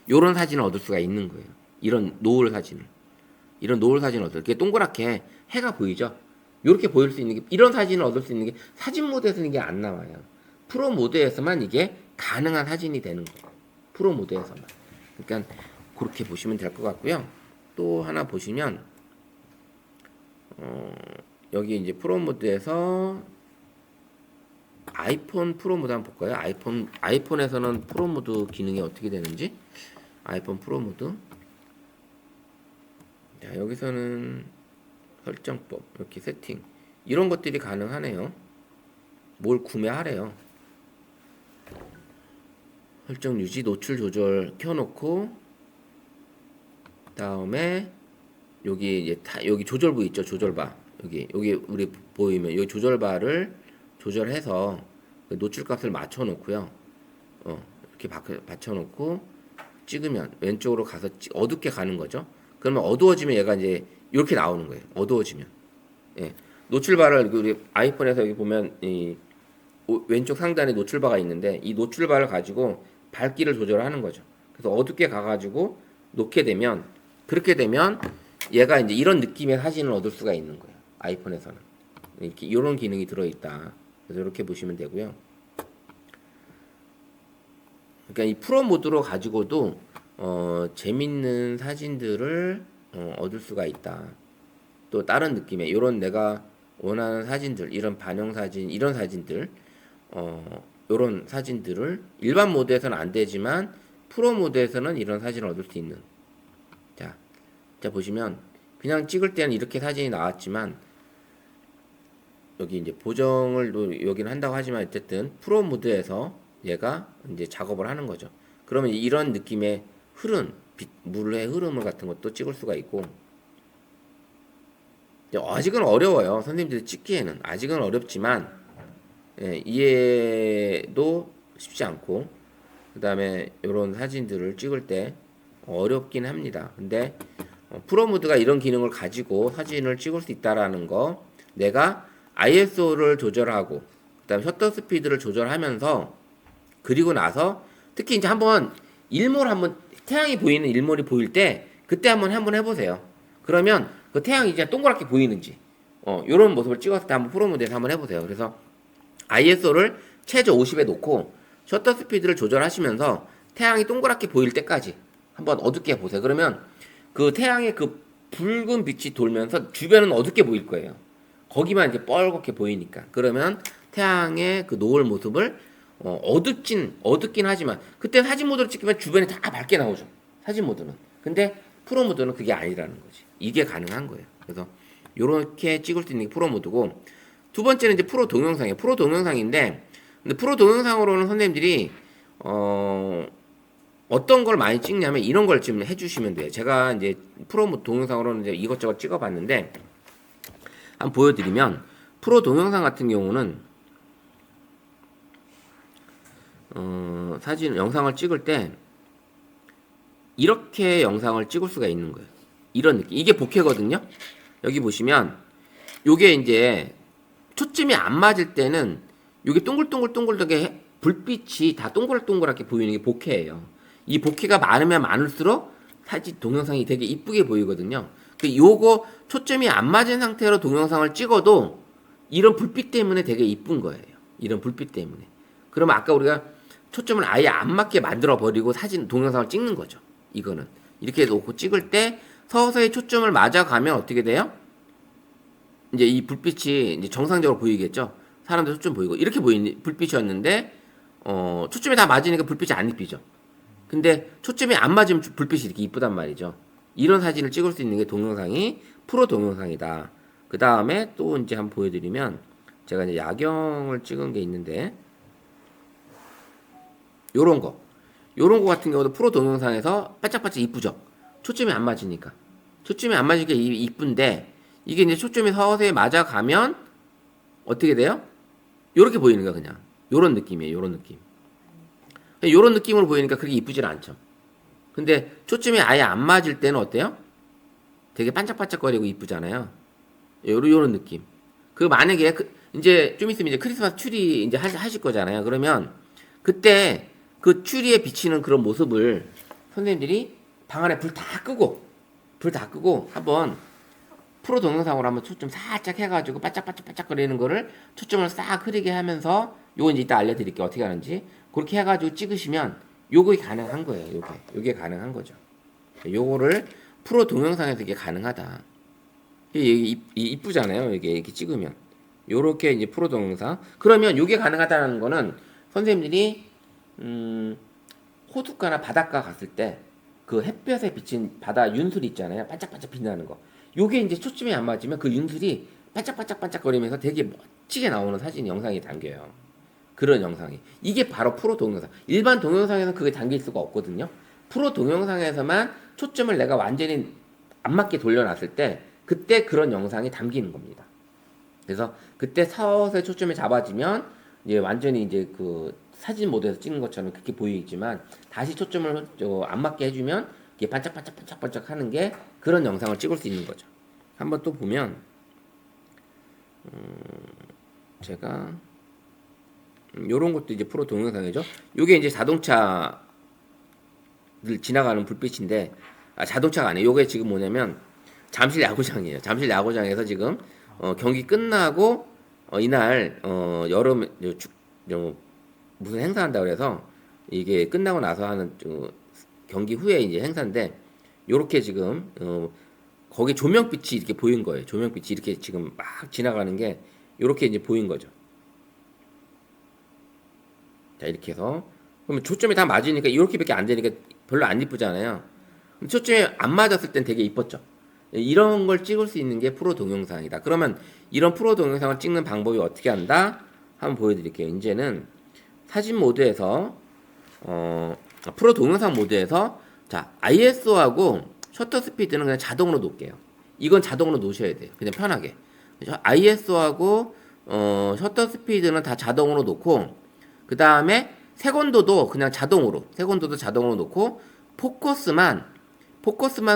요런 사진을 얻을 수가 있는 거예요. 이런 노을 사진을 얻을 게 동그랗게 해가 보이죠. 이렇게 보일 수 있는 게 이런 사진을 얻을 수 있는 게 사진 모드에서는 이게 안 나와요. 프로 모드에서만 이게 가능한 사진이 되는 거예요. 프로 모드에서만. 그러니까 그렇게 보시면 될 것 같고요. 또 하나 보시면 여기 이제 프로 모드에서 아이폰 프로 모드 한번 볼까요? 아이폰에서는 프로 모드 기능이 어떻게 되는지 아이폰 프로 모드. 자, 여기서는 설정법 이렇게 세팅 이런 것들이 가능하네요. 뭘 구매하래요. 설정 유지 노출 조절 켜놓고 다음에 여기 이제 여기 조절부 있죠. 조절바 여기 우리 보이면 여기 조절바를 조절해서 노출값을 맞춰놓고요. 이렇게 받쳐놓고 찍으면 왼쪽으로 가서 어둡게 가는 거죠. 그러면 어두워지면 얘가 이제 이렇게 나오는 거예요. 어두워지면. 예. 노출바를 우리 아이폰에서 여기 보면 이 왼쪽 상단에 노출바가 있는데 이 노출바를 가지고 밝기를 조절하는 거죠. 그래서 어둡게 가가지고 놓게 되면 그렇게 되면 얘가 이제 이런 느낌의 사진을 얻을 수가 있는 거예요. 아이폰에서는 이렇게 이런 기능이 들어있다. 그래서 이렇게 보시면 되고요. 그러니까 이 프로 모드로 가지고도 재밌는 사진들을 얻을 수가 있다. 또 다른 느낌의 이런 내가 원하는 사진들, 이런 반영 사진, 이런 사진들, 이런 사진들을 일반 모드에서는 안 되지만 프로 모드에서는 이런 사진을 얻을 수 있는. 자 보시면 그냥 찍을 때는 이렇게 사진이 나왔지만 여기 이제 보정을 여기는 한다고 하지만 어쨌든 프로 모드에서 얘가 이제 작업을 하는 거죠. 그러면 이런 느낌의 물의 흐름을 같은 것도 찍을 수가 있고 아직은 어려워요. 선생님들이 찍기에는 아직은 어렵지만 이해도 쉽지 않고 그 다음에 이런 사진들을 찍을 때 어렵긴 합니다. 근데 프로 모드가 이런 기능을 가지고 사진을 찍을 수 있다라는 거 내가 ISO를 조절하고 그 다음에 셔터 스피드를 조절하면서 그리고 나서 특히 이제 한번 태양이 보이는 일몰이 보일 때 그때 한번 해보세요. 그러면 그 태양이 이제 동그랗게 보이는지 이런 모습을 찍었을 때 한번 프로 모드에서 한번 해보세요. 그래서 ISO를 최저 50에 놓고 셔터 스피드를 조절하시면서 태양이 동그랗게 보일 때까지 한번 어둡게 보세요. 그러면 그 태양의 그 붉은 빛이 돌면서 주변은 어둡게 보일 거예요. 거기만 이제 뻘겋게 보이니까. 그러면 태양의 그 노을 모습을 어둡긴 하지만 그때 사진 모드로 찍으면 주변이 다 밝게 나오죠. 사진 모드는. 근데 프로 모드는 그게 아니라는 거지. 이게 가능한 거예요. 그래서 요렇게 찍을 수 있는 게 프로 모드고 두 번째는 이제 프로 동영상이에요. 프로 동영상인데 근데 프로 동영상으로는 선생님들이 어떤 걸 많이 찍냐면 이런 걸 지금 해주시면 돼요. 제가 이제 프로 동영상으로는 이제 이것저것 찍어봤는데 한번 보여드리면 프로 동영상 같은 경우는 영상을 찍을 때 이렇게 영상을 찍을 수가 있는 거예요. 이런 느낌. 이게 보케거든요. 여기 보시면 요게 이제 초점이 안 맞을 때는 요게 동글동글동글하게 불빛이 다 동글동글하게 보이는 게 보케예요. 이 보케가 많으면 많을수록 사진 동영상이 되게 이쁘게 보이거든요. 요거 초점이 안 맞은 상태로 동영상을 찍어도 이런 불빛 때문에 되게 이쁜 거예요. 이런 불빛 때문에. 그러면 아까 우리가 초점을 아예 안 맞게 만들어 버리고 동영상을 찍는 거죠. 이거는 이렇게 놓고 찍을 때 서서히 초점을 맞아가면 어떻게 돼요? 이제 이 불빛이 이제 정상적으로 보이겠죠. 사람들 초점 보이고 이렇게 보이는 불빛이었는데 초점이 다 맞으니까 불빛이 안 이쁘죠. 근데 초점이 안 맞으면 불빛이 이렇게 이쁘단 말이죠. 이런 사진을 찍을 수 있는 게 동영상이 프로 동영상이다. 그 다음에 또 이제 한번 보여드리면 제가 이제 야경을 찍은 게 있는데 요런 거 같은 경우도 프로 동영상에서 반짝반짝 이쁘죠. 초점이 안 맞으니까 이쁜데 이게 이제 초점이 서서히 맞아가면 어떻게 돼요? 요렇게 보이는 거야. 그냥 요런 느낌이에요. 요런 느낌. 요런 느낌으로 보이니까 그렇게 이쁘질 않죠. 근데 초점이 아예 안 맞을 때는 어때요? 되게 반짝반짝거리고 이쁘잖아요. 요런 느낌. 그 만약에 이제 좀 있으면 이제 크리스마스 추리 이제 하실 거잖아요. 그러면 그때 그 추리에 비치는 그런 모습을 선생님들이 방 안에 불 다 끄고 한번 프로 동영상으로 한번 초점 살짝 해가지고 반짝반짝반짝거리는 거를 초점을 싹 흐리게 하면서 요거 이제 이따 알려드릴게요. 어떻게 하는지. 그렇게 해가지고 찍으시면 요게 가능한 거예요. 요게 가능한 거죠. 요거를 프로 동영상에서 이게 가능하다. 이게 이쁘잖아요. 이게 이렇게 찍으면. 요렇게 이제 프로 동영상. 그러면 요게 가능하다는 거는 선생님들이 호숫가나 바닷가 갔을 때 그 햇볕에 비친 바다 윤슬 있잖아요. 반짝반짝 빛나는 거. 요게 이제 초점이 안 맞으면 그 윤슬이 반짝반짝반짝거리면서 되게 멋지게 나오는 사진 영상이 담겨요. 그런 영상이. 이게 바로 프로 동영상. 일반 동영상에서는 그게 담길 수가 없거든요. 프로 동영상에서만 초점을 내가 완전히 안 맞게 돌려놨을 때 그때 그런 영상이 담기는 겁니다. 그래서 그때 서서히 초점이 잡아지면 이제 완전히 이제 그 사진 모드에서 찍는 것처럼 그렇게 보이지만 다시 초점을 안 맞게 해주면 이게 반짝반짝 하는 게 그런 영상을 찍을 수 있는 거죠. 한번 또 보면 제가 요런 것도 이제 프로 동영상이죠. 요게 이제 자동차를 지나가는 불빛인데 자동차가 아니에요. 요게 지금 뭐냐면 잠실 야구장이에요. 잠실 야구장에서 지금 경기 끝나고 이날 여름 무슨 행사한다 그래서 이게 끝나고 나서 하는 경기 후에 이제 행사인데 요렇게 지금 거기 조명빛이 이렇게 보인 거예요. 조명빛이 이렇게 지금 막 지나가는 게 요렇게 이제 보인 거죠. 자, 이렇게 해서 그러면 초점이 다 맞으니까 이렇게밖에 안 되니까 별로 안 이쁘잖아요. 초점이 안 맞았을 땐 되게 이뻤죠. 이런 걸 찍을 수 있는 게 프로 동영상이다. 그러면 이런 프로 동영상을 찍는 방법이 어떻게 한다? 한번 보여드릴게요. 이제는 사진 모드에서 프로 동영상 모드에서 자 ISO하고 셔터 스피드는 그냥 자동으로 놓을게요. 이건 자동으로 놓으셔야 돼요. 그냥 편하게. ISO하고 셔터 스피드는 다 자동으로 놓고 그 다음에 색온도도 그냥 자동으로 놓고 포커스만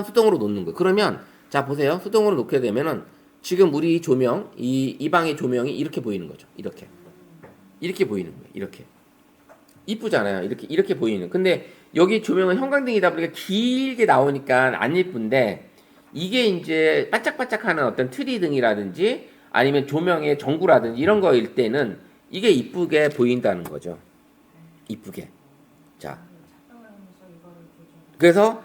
수동으로 놓는 거예요. 그러면 자 보세요. 수동으로 놓게 되면은 지금 우리 조명 이 방의 조명이 이렇게 보이는 거죠. 이렇게 보이는 거예요. 이렇게 이쁘잖아요. 이렇게 보이는. 근데 여기 조명은 형광등이다 보니까 길게 나오니까 안 예쁜데 이게 이제 반짝반짝하는 어떤 트리등이라든지 아니면 조명의 전구라든지 이런 거일 때는 이게 이쁘게 보인다는 거죠. 이쁘게. 자. 그래서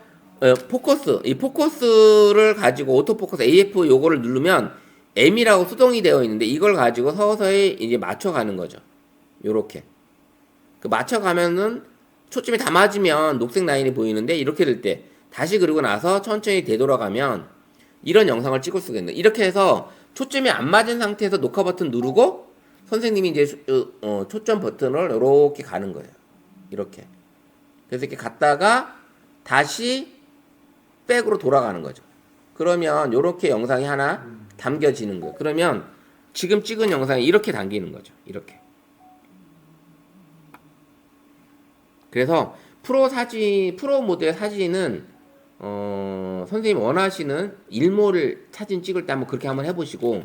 이 포커스를 가지고 오토포커스 AF 요거를 누르면 M이라고 수동이 되어 있는데 이걸 가지고 서서히 이제 맞춰가는 거죠. 요렇게. 그 맞춰가면은 초점이 다 맞으면 녹색 라인이 보이는데 이렇게 될 때 다시 그리고 나서 천천히 되돌아가면 이런 영상을 찍을 수가 있는. 이렇게 해서 초점이 안 맞은 상태에서 녹화 버튼 누르고 선생님이 이제 초점 버튼을 이렇게 가는 거예요. 이렇게. 그래서 이렇게 갔다가 다시 백으로 돌아가는 거죠. 그러면 이렇게 영상이 하나 담겨지는 거예요. 그러면 지금 찍은 영상이 이렇게 담기는 거죠. 이렇게. 그래서 프로 모드의 사진은 선생님 원하시는 일몰 사진 찍을 때 한번 그렇게 한번 해보시고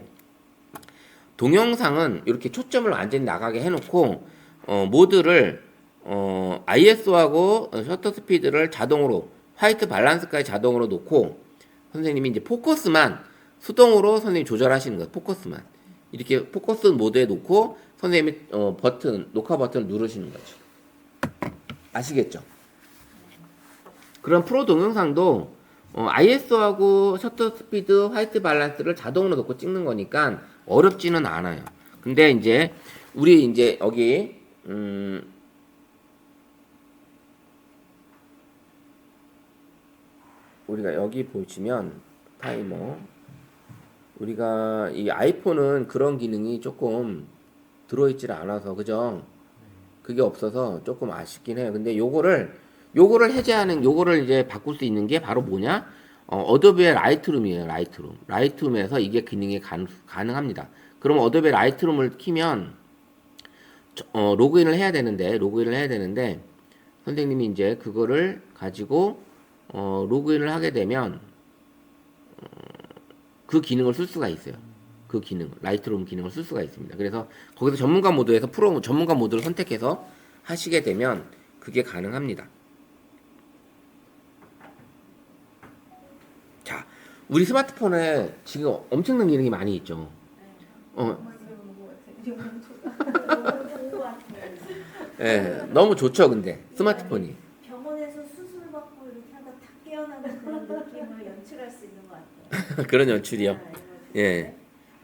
동영상은 이렇게 초점을 완전히 나가게 해놓고 모드를 ISO하고 셔터 스피드를 자동으로 화이트 밸런스까지 자동으로 놓고 선생님이 이제 포커스만 수동으로 선생님이 조절하시는 거예요. 포커스만 이렇게 포커스 모드에 놓고 선생님이 녹화 버튼을 누르시는 거죠. 아시겠죠? 그럼 프로 동영상도 ISO하고 셔터 스피드, 화이트 밸런스를 자동으로 놓고 찍는 거니까 어렵지는 않아요. 근데 이제 우리 이제 여기 우리가 여기 보시면 타이머 우리가 이 아이폰은 그런 기능이 조금 들어있질 않아서 그죠? 그게 없어서 조금 아쉽긴 해요. 근데 요거를 해제하는 요거를 이제 바꿀 수 있는 게 바로 뭐냐? 어도비의 라이트룸이에요. 라이트룸에서 이게 기능이 가능합니다. 그럼 어도비 라이트룸을 키면 로그인을 해야 되는데 선생님이 이제 그거를 가지고 로그인을 하게 되면 그 기능을 쓸 수가 있어요. 그 기능, 라이트룸 기능을 쓸 수가 있습니다. 그래서 거기서 전문가 모드에서 프로 전문가 모드를 선택해서 하시게 되면 그게 가능합니다. 자, 우리 스마트폰에 지금 엄청난 기능이 많이 있죠. 예, 너무 좋죠, 근데 스마트폰이. 병원에서 수술 받고 이렇게 하다 탁 깨어나는 그런 느낌을 연출할 수 있는 것 같아요. 그런 연출이요. 예.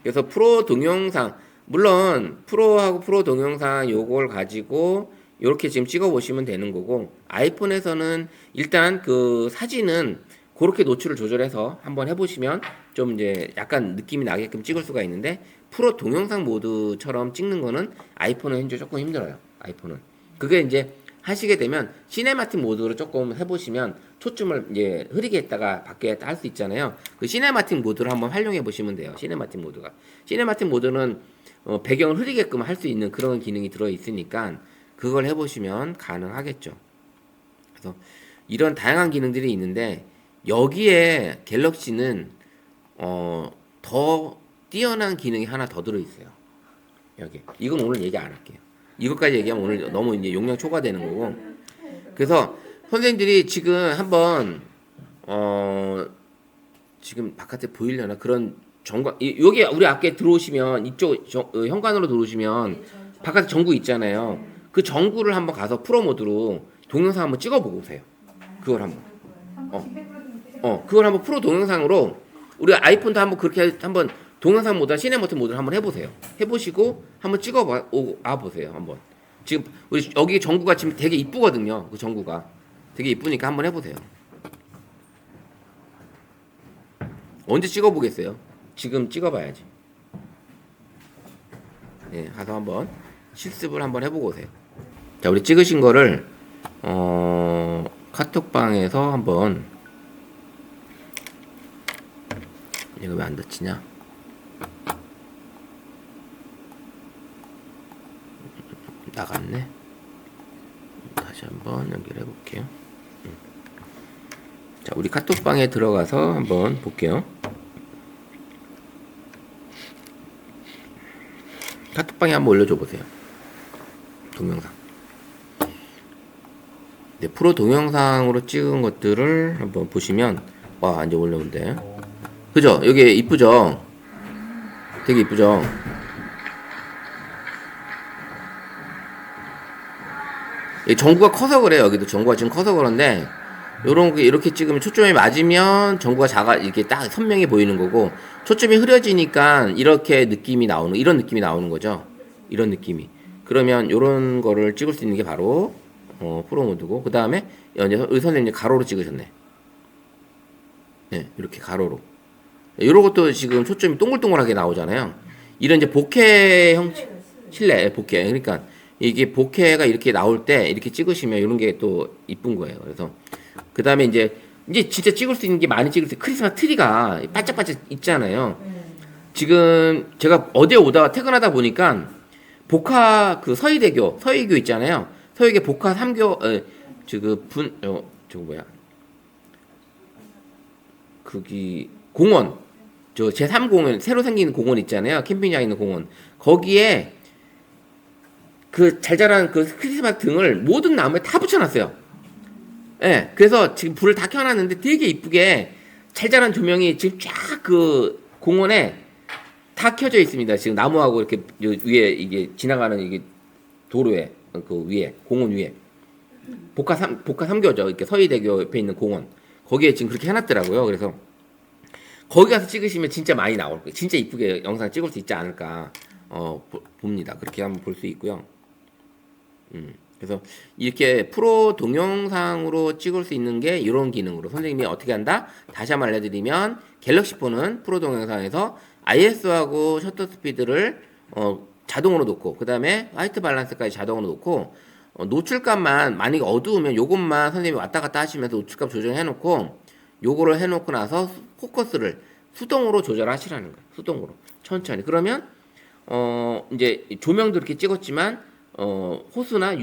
그래서 프로 동영상, 물론 프로하고 프로 동영상 요걸 가지고 이렇게 지금 찍어 보시면 되는 거고, 아이폰에서는 일단 그 사진은 그렇게 노출을 조절해서 한번 해보시면 좀 이제 약간 느낌이 나게끔 찍을 수가 있는데, 프로 동영상 모드처럼 찍는 거는 아이폰은 현재 조금 힘들어요. 아이폰은. 그게 이제 하시게 되면 시네마틱 모드로 조금 해보시면 초점을 이제 흐리게 했다가 밖에 할 수 있잖아요. 그 시네마틱 모드를 한번 활용해 보시면 돼요. 시네마틱 모드가. 시네마틱 모드는 배경을 흐리게끔 할 수 있는 그런 기능이 들어 있으니까 그걸 해보시면 가능하겠죠. 그래서 이런 다양한 기능들이 있는데 여기에 갤럭시는 더 뛰어난 기능이 하나 더 들어 있어요. 여기. 이건 오늘 얘기 안 할게요. 이것까지 얘기하면 오늘 너무 이제 용량 초과되는 거고. 그래서 선생님들이 지금 한번 지금 바깥에 보이려나 그런 전관 여기 우리 앞에 들어오시면 이쪽 현관으로 들어오시면 바깥에 전구 있잖아요. 그 전구를 한번 가서 프로 모드로 동영상 한번 찍어보고 오세요. 그걸 한번. 그걸 한번 프로 동영상으로 우리 아이폰도 한번 그렇게 한번 동영상 모드나 시네마틱 모드를 한번 해보세요. 해보시고 한번 찍어봐 보세요. 한번. 지금 우리 여기 전구가 지금 되게 이쁘거든요. 그 전구가 되게 이쁘니까 한번 해보세요. 언제 찍어보겠어요? 지금 찍어봐야지. 네, 가서 한번 실습을 한번 해보고 오세요. 자, 우리 찍으신 거를 카톡방에서 한번 이거 왜 안 닫히냐? 나갔네. 다시 한번 연결해 볼게요. 자, 우리 카톡방에 들어가서 한번 볼게요. 카톡방에 한번 올려줘 보세요. 동영상. 네, 프로 동영상으로 찍은 것들을 한번 보시면 와, 이제 올라온대. 그죠? 여기 이쁘죠? 되게 이쁘죠? 전구가 커서 그래요. 여기도 전구가 지금 커서 그런데 요런 게 이렇게 찍으면 초점이 맞으면 전구가 이렇게 딱 선명히 보이는 거고, 초점이 흐려지니까 이렇게 이런 느낌이 나오는 거죠. 이런 느낌이. 그러면 요런 거를 찍을 수 있는 게 바로 프로 모드고, 그 다음에 의 선생님이 가로로 찍으셨네. 네, 이렇게 가로로. 요런 것도 지금 초점이 동글동글하게 나오잖아요. 이런 이제 보케 형식, 실내 보케. 그러니까 이게 보케가 이렇게 나올 때 이렇게 찍으시면 이런 게 또 이쁜 거예요. 그래서 그 다음에 이제 진짜 찍을 수 있는 게 많이 찍을 때 크리스마스 트리가 반짝반짝 있잖아요. 지금 제가 어디에 오다가 퇴근하다 보니까 복화 그 서희대교 있잖아요. 서희대 복화 3교 저거 뭐야? 거기 공원 저 제3공원 새로 생긴 공원 있잖아요. 캠핑장 있는 공원. 거기에 그 잘 자란 그 크리스마스 등을 모든 나무에 다 붙여놨어요. 예, 네, 그래서 지금 불을 다 켜놨는데 되게 이쁘게 잘 자란 조명이 지금 쫙 그 공원에 다 켜져 있습니다. 지금 나무하고 이렇게 위에 이게 지나가는 이게 도로에 그 위에 공원 위에 복화 3교죠. 이렇게 서희대교 옆에 있는 공원 거기에 지금 그렇게 해놨더라고요. 그래서 거기 가서 찍으시면 진짜 많이 나올 거예요. 진짜 이쁘게 영상 찍을 수 있지 않을까 봅니다. 그렇게 한번 볼 수 있고요. 그래서 이렇게 프로 동영상으로 찍을 수 있는 게 이런 기능으로 선생님이 어떻게 한다? 다시 한번 알려드리면 갤럭시 폰은 프로 동영상에서 ISO하고 셔터 스피드를 자동으로 놓고 그 다음에 화이트 밸런스까지 자동으로 놓고 노출값만 만약에 어두우면 요것만 선생님이 왔다 갔다 하시면서 노출값 조정해 놓고 요거를 해놓고 나서 포커스를 수동으로 조절하시라는 거예요. 수동으로 천천히. 그러면 이제 조명도 이렇게 찍었지만 호수나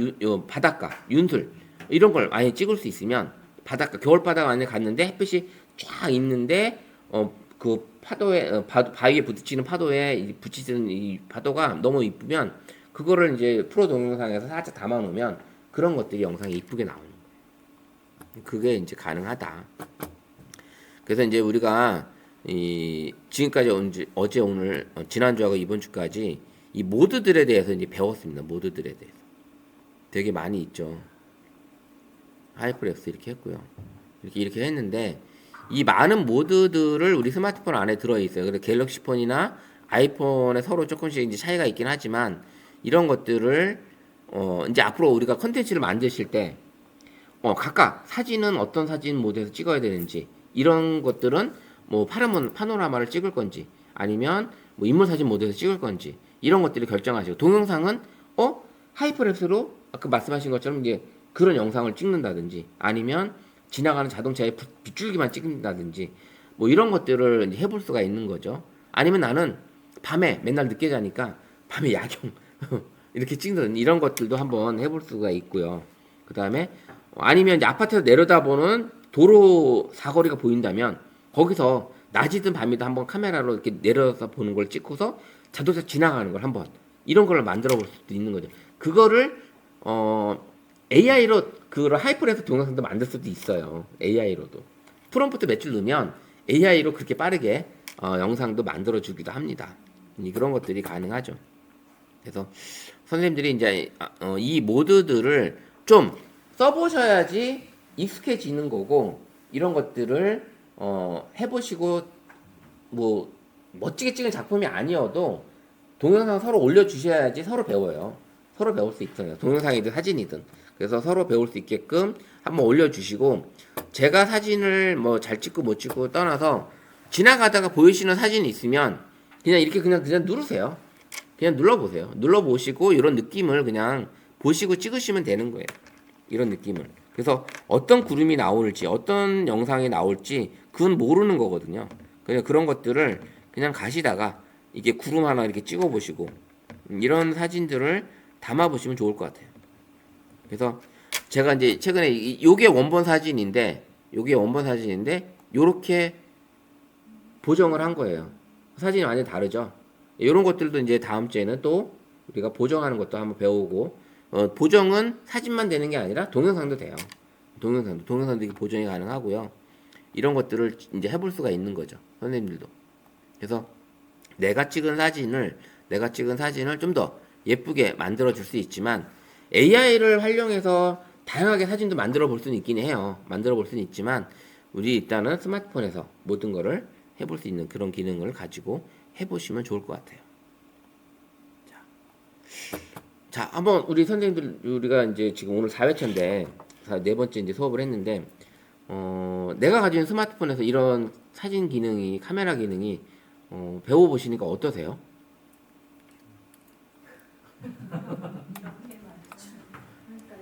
바닷가, 윤술 이런 걸 많이 찍을 수 있으면 바닷가 겨울바닷가 안에 갔는데 햇빛이 쫙 있는데 그 파도에 바위에 부딪히는 파도에 부딪히는 이 파도가 너무 이쁘면 그거를 이제 프로 동영상에서 살짝 담아 놓으면 그런 것들이 영상이 이쁘게 나오는 거예요. 그게 이제 가능하다. 그래서 이제 우리가 이 지금까지 어제 오늘 지난주하고 이번 주까지 이 모드들에 대해서 이제 배웠습니다. 모드들에 대해서 되게 많이 있죠. 하이퍼렉스 이렇게 했고요. 이렇게 했는데 이 많은 모드들을 우리 스마트폰 안에 들어 있어요. 그래서 갤럭시 폰이나 아이폰에 서로 조금씩 이제 차이가 있긴 하지만 이런 것들을 이제 앞으로 우리가 컨텐츠를 만드실 때 각각 사진은 어떤 사진 모드에서 찍어야 되는지 이런 것들은 뭐 파노라마를 찍을 건지 아니면 뭐 인물 사진 모드에서 찍을 건지 이런 것들을 결정하시고 동영상은 하이퍼렉스로 아까 말씀하신 것처럼 이제 그런 영상을 찍는다든지 아니면 지나가는 자동차의 빗줄기만 찍는다든지 뭐 이런 것들을 이제 해볼 수가 있는 거죠. 아니면 나는 밤에 맨날 늦게 자니까 밤에 야경 이렇게 찍는 이런 것들도 한번 해볼 수가 있고요. 그 다음에 아니면 이제 아파트에서 내려다보는 도로 사거리가 보인다면 거기서 낮이든 밤이든 한번 카메라로 이렇게 내려서 보는 걸 찍고서 자동차 지나가는 걸 한번 이런 걸 만들어 볼 수도 있는 거죠. 그거를 AI로 그걸 하이퍼렉스 동영상도 만들 수도 있어요. AI로도 프롬프트 몇 줄 넣으면 AI로 그렇게 빠르게 영상도 만들어 주기도 합니다. 그런 것들이 가능하죠. 그래서 선생님들이 이제 이 모드들을 좀 써보셔야지 익숙해지는 거고 이런 것들을 해보시고 뭐 멋지게 찍은 작품이 아니어도 동영상 서로 올려주셔야지 서로 배워요. 서로 배울 수 있어요. 동영상이든 사진이든. 그래서 서로 배울 수 있게끔 한번 올려주시고 제가 사진을 뭐 잘 찍고 못 찍고 떠나서 지나가다가 보이시는 사진이 있으면 그냥 이렇게 그냥 누르세요. 그냥 눌러보세요. 눌러보시고 이런 느낌을 그냥 보시고 찍으시면 되는 거예요. 이런 느낌을. 그래서 어떤 구름이 나올지 어떤 영상이 나올지 그건 모르는 거거든요. 그냥 그런 것들을 그냥 가시다가 이게 구름 하나 이렇게 찍어보시고 이런 사진들을 담아보시면 좋을 것 같아요. 그래서 제가 이제 최근에 요게 원본 사진인데 요렇게 보정을 한 거예요. 사진이 완전히 다르죠. 이런 것들도 이제 다음 주에는 또 우리가 보정하는 것도 한번 배우고 보정은 사진만 되는 게 아니라 동영상도 돼요. 동영상도 이게 보정이 가능하고요. 이런 것들을 이제 해볼 수가 있는 거죠. 선생님들도. 그래서 내가 찍은 사진을 좀 더 예쁘게 만들어 줄 수 있지만 AI를 활용해서 다양하게 사진도 만들어 볼 수는 있긴 해요. 만들어 볼 수는 있지만 우리 일단은 스마트폰에서 모든 거를 해볼 수 있는 그런 기능을 가지고 해보시면 좋을 것 같아요. 자, 한번 우리 선생님들 우리가 이제 지금 오늘 4회차인데 네 번째 이제 수업을 했는데 내가 가진 스마트폰에서 이런 사진 기능이 카메라 기능이 배워보시니까 어떠세요? 그러니까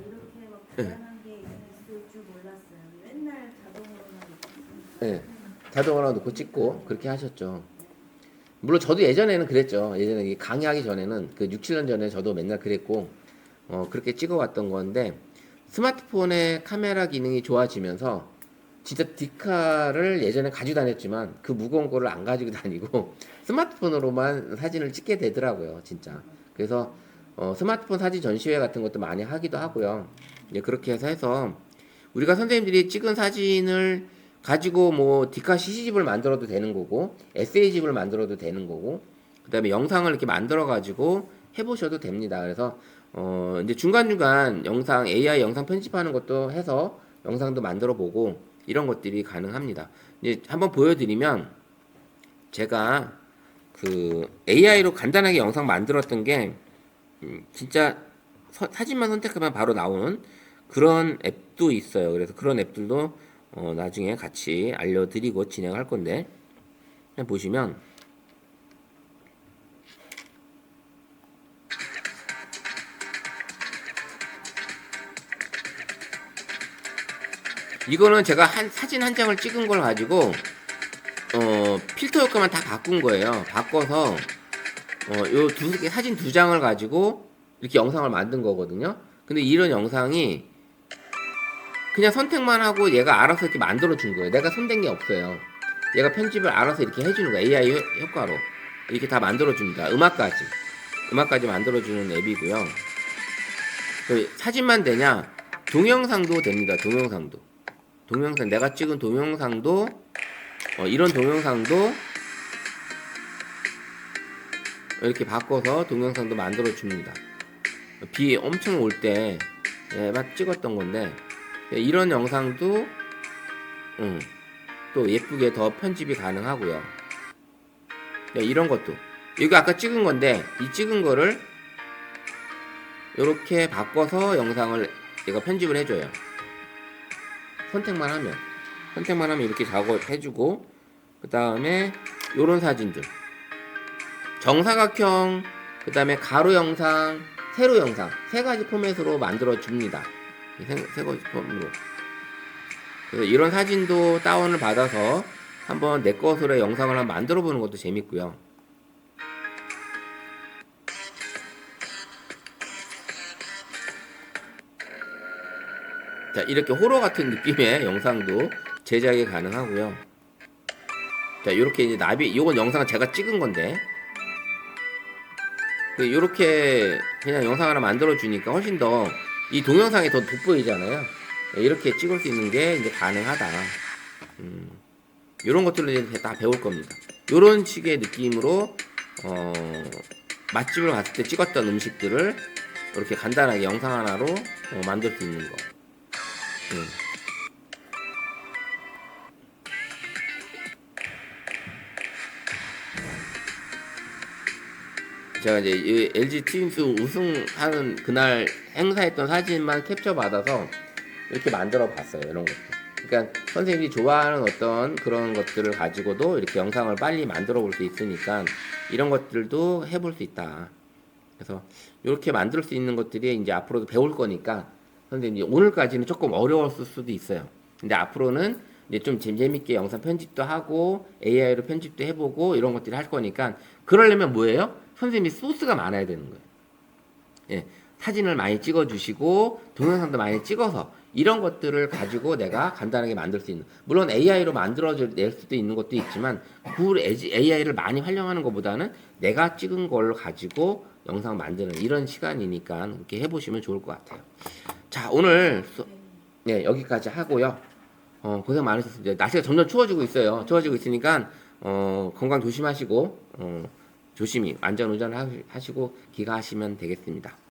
이렇게 막 다양한 게 있을 줄 몰랐어요. 맨날 자동으로만 있었으니까. 네, 자동으로 놓고 찍고 그렇게 하셨죠. 물론 저도 예전에는 그랬죠. 예전에 강의하기 전에는 그 6, 7년 전에 저도 맨날 그랬고 그렇게 찍어왔던 건데 스마트폰의 카메라 기능이 좋아지면서 진짜 디카를 예전에 가지고 다녔지만 그 무거운 거를 안 가지고 다니고 스마트폰으로만 사진을 찍게 되더라고요. 진짜. 그래서 스마트폰 사진 전시회 같은 것도 많이 하기도 하고요. 그렇게 해서 우리가 선생님들이 찍은 사진을 가지고 뭐 디카 CC집을 만들어도 되는 거고 에세이집을 만들어도 되는 거고 그 다음에 영상을 이렇게 만들어 가지고 해보셔도 됩니다. 그래서 이제 중간중간 영상 AI 영상 편집하는 것도 해서 영상도 만들어 보고 이런 것들이 가능합니다. 이제 한번 보여드리면 제가 그 AI로 간단하게 영상 만들었던 게 진짜 사진만 선택하면 바로 나오는 그런 앱도 있어요. 그래서 그런 앱들도 나중에 같이 알려드리고 진행할 건데 그냥 보시면 이거는 제가 사진 한 장을 찍은 걸 가지고 필터 효과만 다 바꾼 거예요. 바꿔서 요 사진 두 장을 가지고 이렇게 영상을 만든 거거든요. 근데 이런 영상이 그냥 선택만 하고 얘가 알아서 이렇게 만들어 준 거예요. 내가 손댄 게 없어요. 얘가 편집을 알아서 이렇게 해주는 거야. AI 효과로 이렇게 다 만들어줍니다. 음악까지 만들어주는 앱이고요. 사진만 되냐? 동영상도 됩니다. 동영상 내가 찍은 동영상도 이런 동영상도 이렇게 바꿔서 동영상도 만들어 줍니다. 비 엄청 올 때 막 찍었던 건데 이런 영상도 또 예쁘게 더 편집이 가능하고요. 이런 것도 이거 아까 찍은 건데 이 찍은 거를 이렇게 바꿔서 영상을 얘가 편집을 해줘요. 선택만 하면 이렇게 작업해주고, 그 다음에 요런 사진들 정사각형, 그 다음에 가로 영상, 세로 영상 세 가지 포맷으로 만들어 줍니다. 세 가지 포맷으로. 그래서 이런 사진도 다운을 받아서 한번 내 것으로 영상을 한번 만들어 보는 것도 재밌고요. 자, 이렇게 호러 같은 느낌의 영상도 제작이 가능하고요. 자, 이렇게 이제 요건 영상은 제가 찍은 건데, 이렇게 그냥 영상 하나 만들어 주니까 훨씬 더 이 동영상이 더 돋보이잖아요. 이렇게 찍을 수 있는 게 이제 가능하다. 이런 것들을 이제 다 배울 겁니다. 이런 식의 느낌으로 맛집을 갔을 때 찍었던 음식들을 이렇게 간단하게 영상 하나로 만들 수 있는 거. 제가 이제 이 LG 트윈스 우승하는 그날 행사했던 사진만 캡처 받아서 이렇게 만들어 봤어요. 이런 것도. 그러니까 선생님이 좋아하는 어떤 그런 것들을 가지고도 이렇게 영상을 빨리 만들어 볼 수 있으니까 이런 것들도 해볼 수 있다. 그래서 이렇게 만들 수 있는 것들이 이제 앞으로도 배울 거니까 선생님이 오늘까지는 조금 어려웠을 수도 있어요. 근데 앞으로는 이제 좀 재밌게 영상 편집도 하고 AI로 편집도 해보고 이런 것들을 할 거니까 그러려면 뭐예요? 선생님이 소스가 많아야 되는 거예요. 예, 사진을 많이 찍어주시고 동영상도 많이 찍어서 이런 것들을 가지고 내가 간단하게 만들 수 있는, 물론 AI로 만들어낼 수도 있는 것도 있지만 그 AI를 많이 활용하는 것보다는 내가 찍은 걸 가지고 영상 만드는 이런 시간이니까 이렇게 해보시면 좋을 것 같아요. 자, 오늘 네, 여기까지 하고요. 고생 많으셨습니다. 날씨가 점점 추워지고 있어요. 추워지고 있으니까 건강 조심하시고 조심히 안전운전 하시고 귀가하시면 되겠습니다.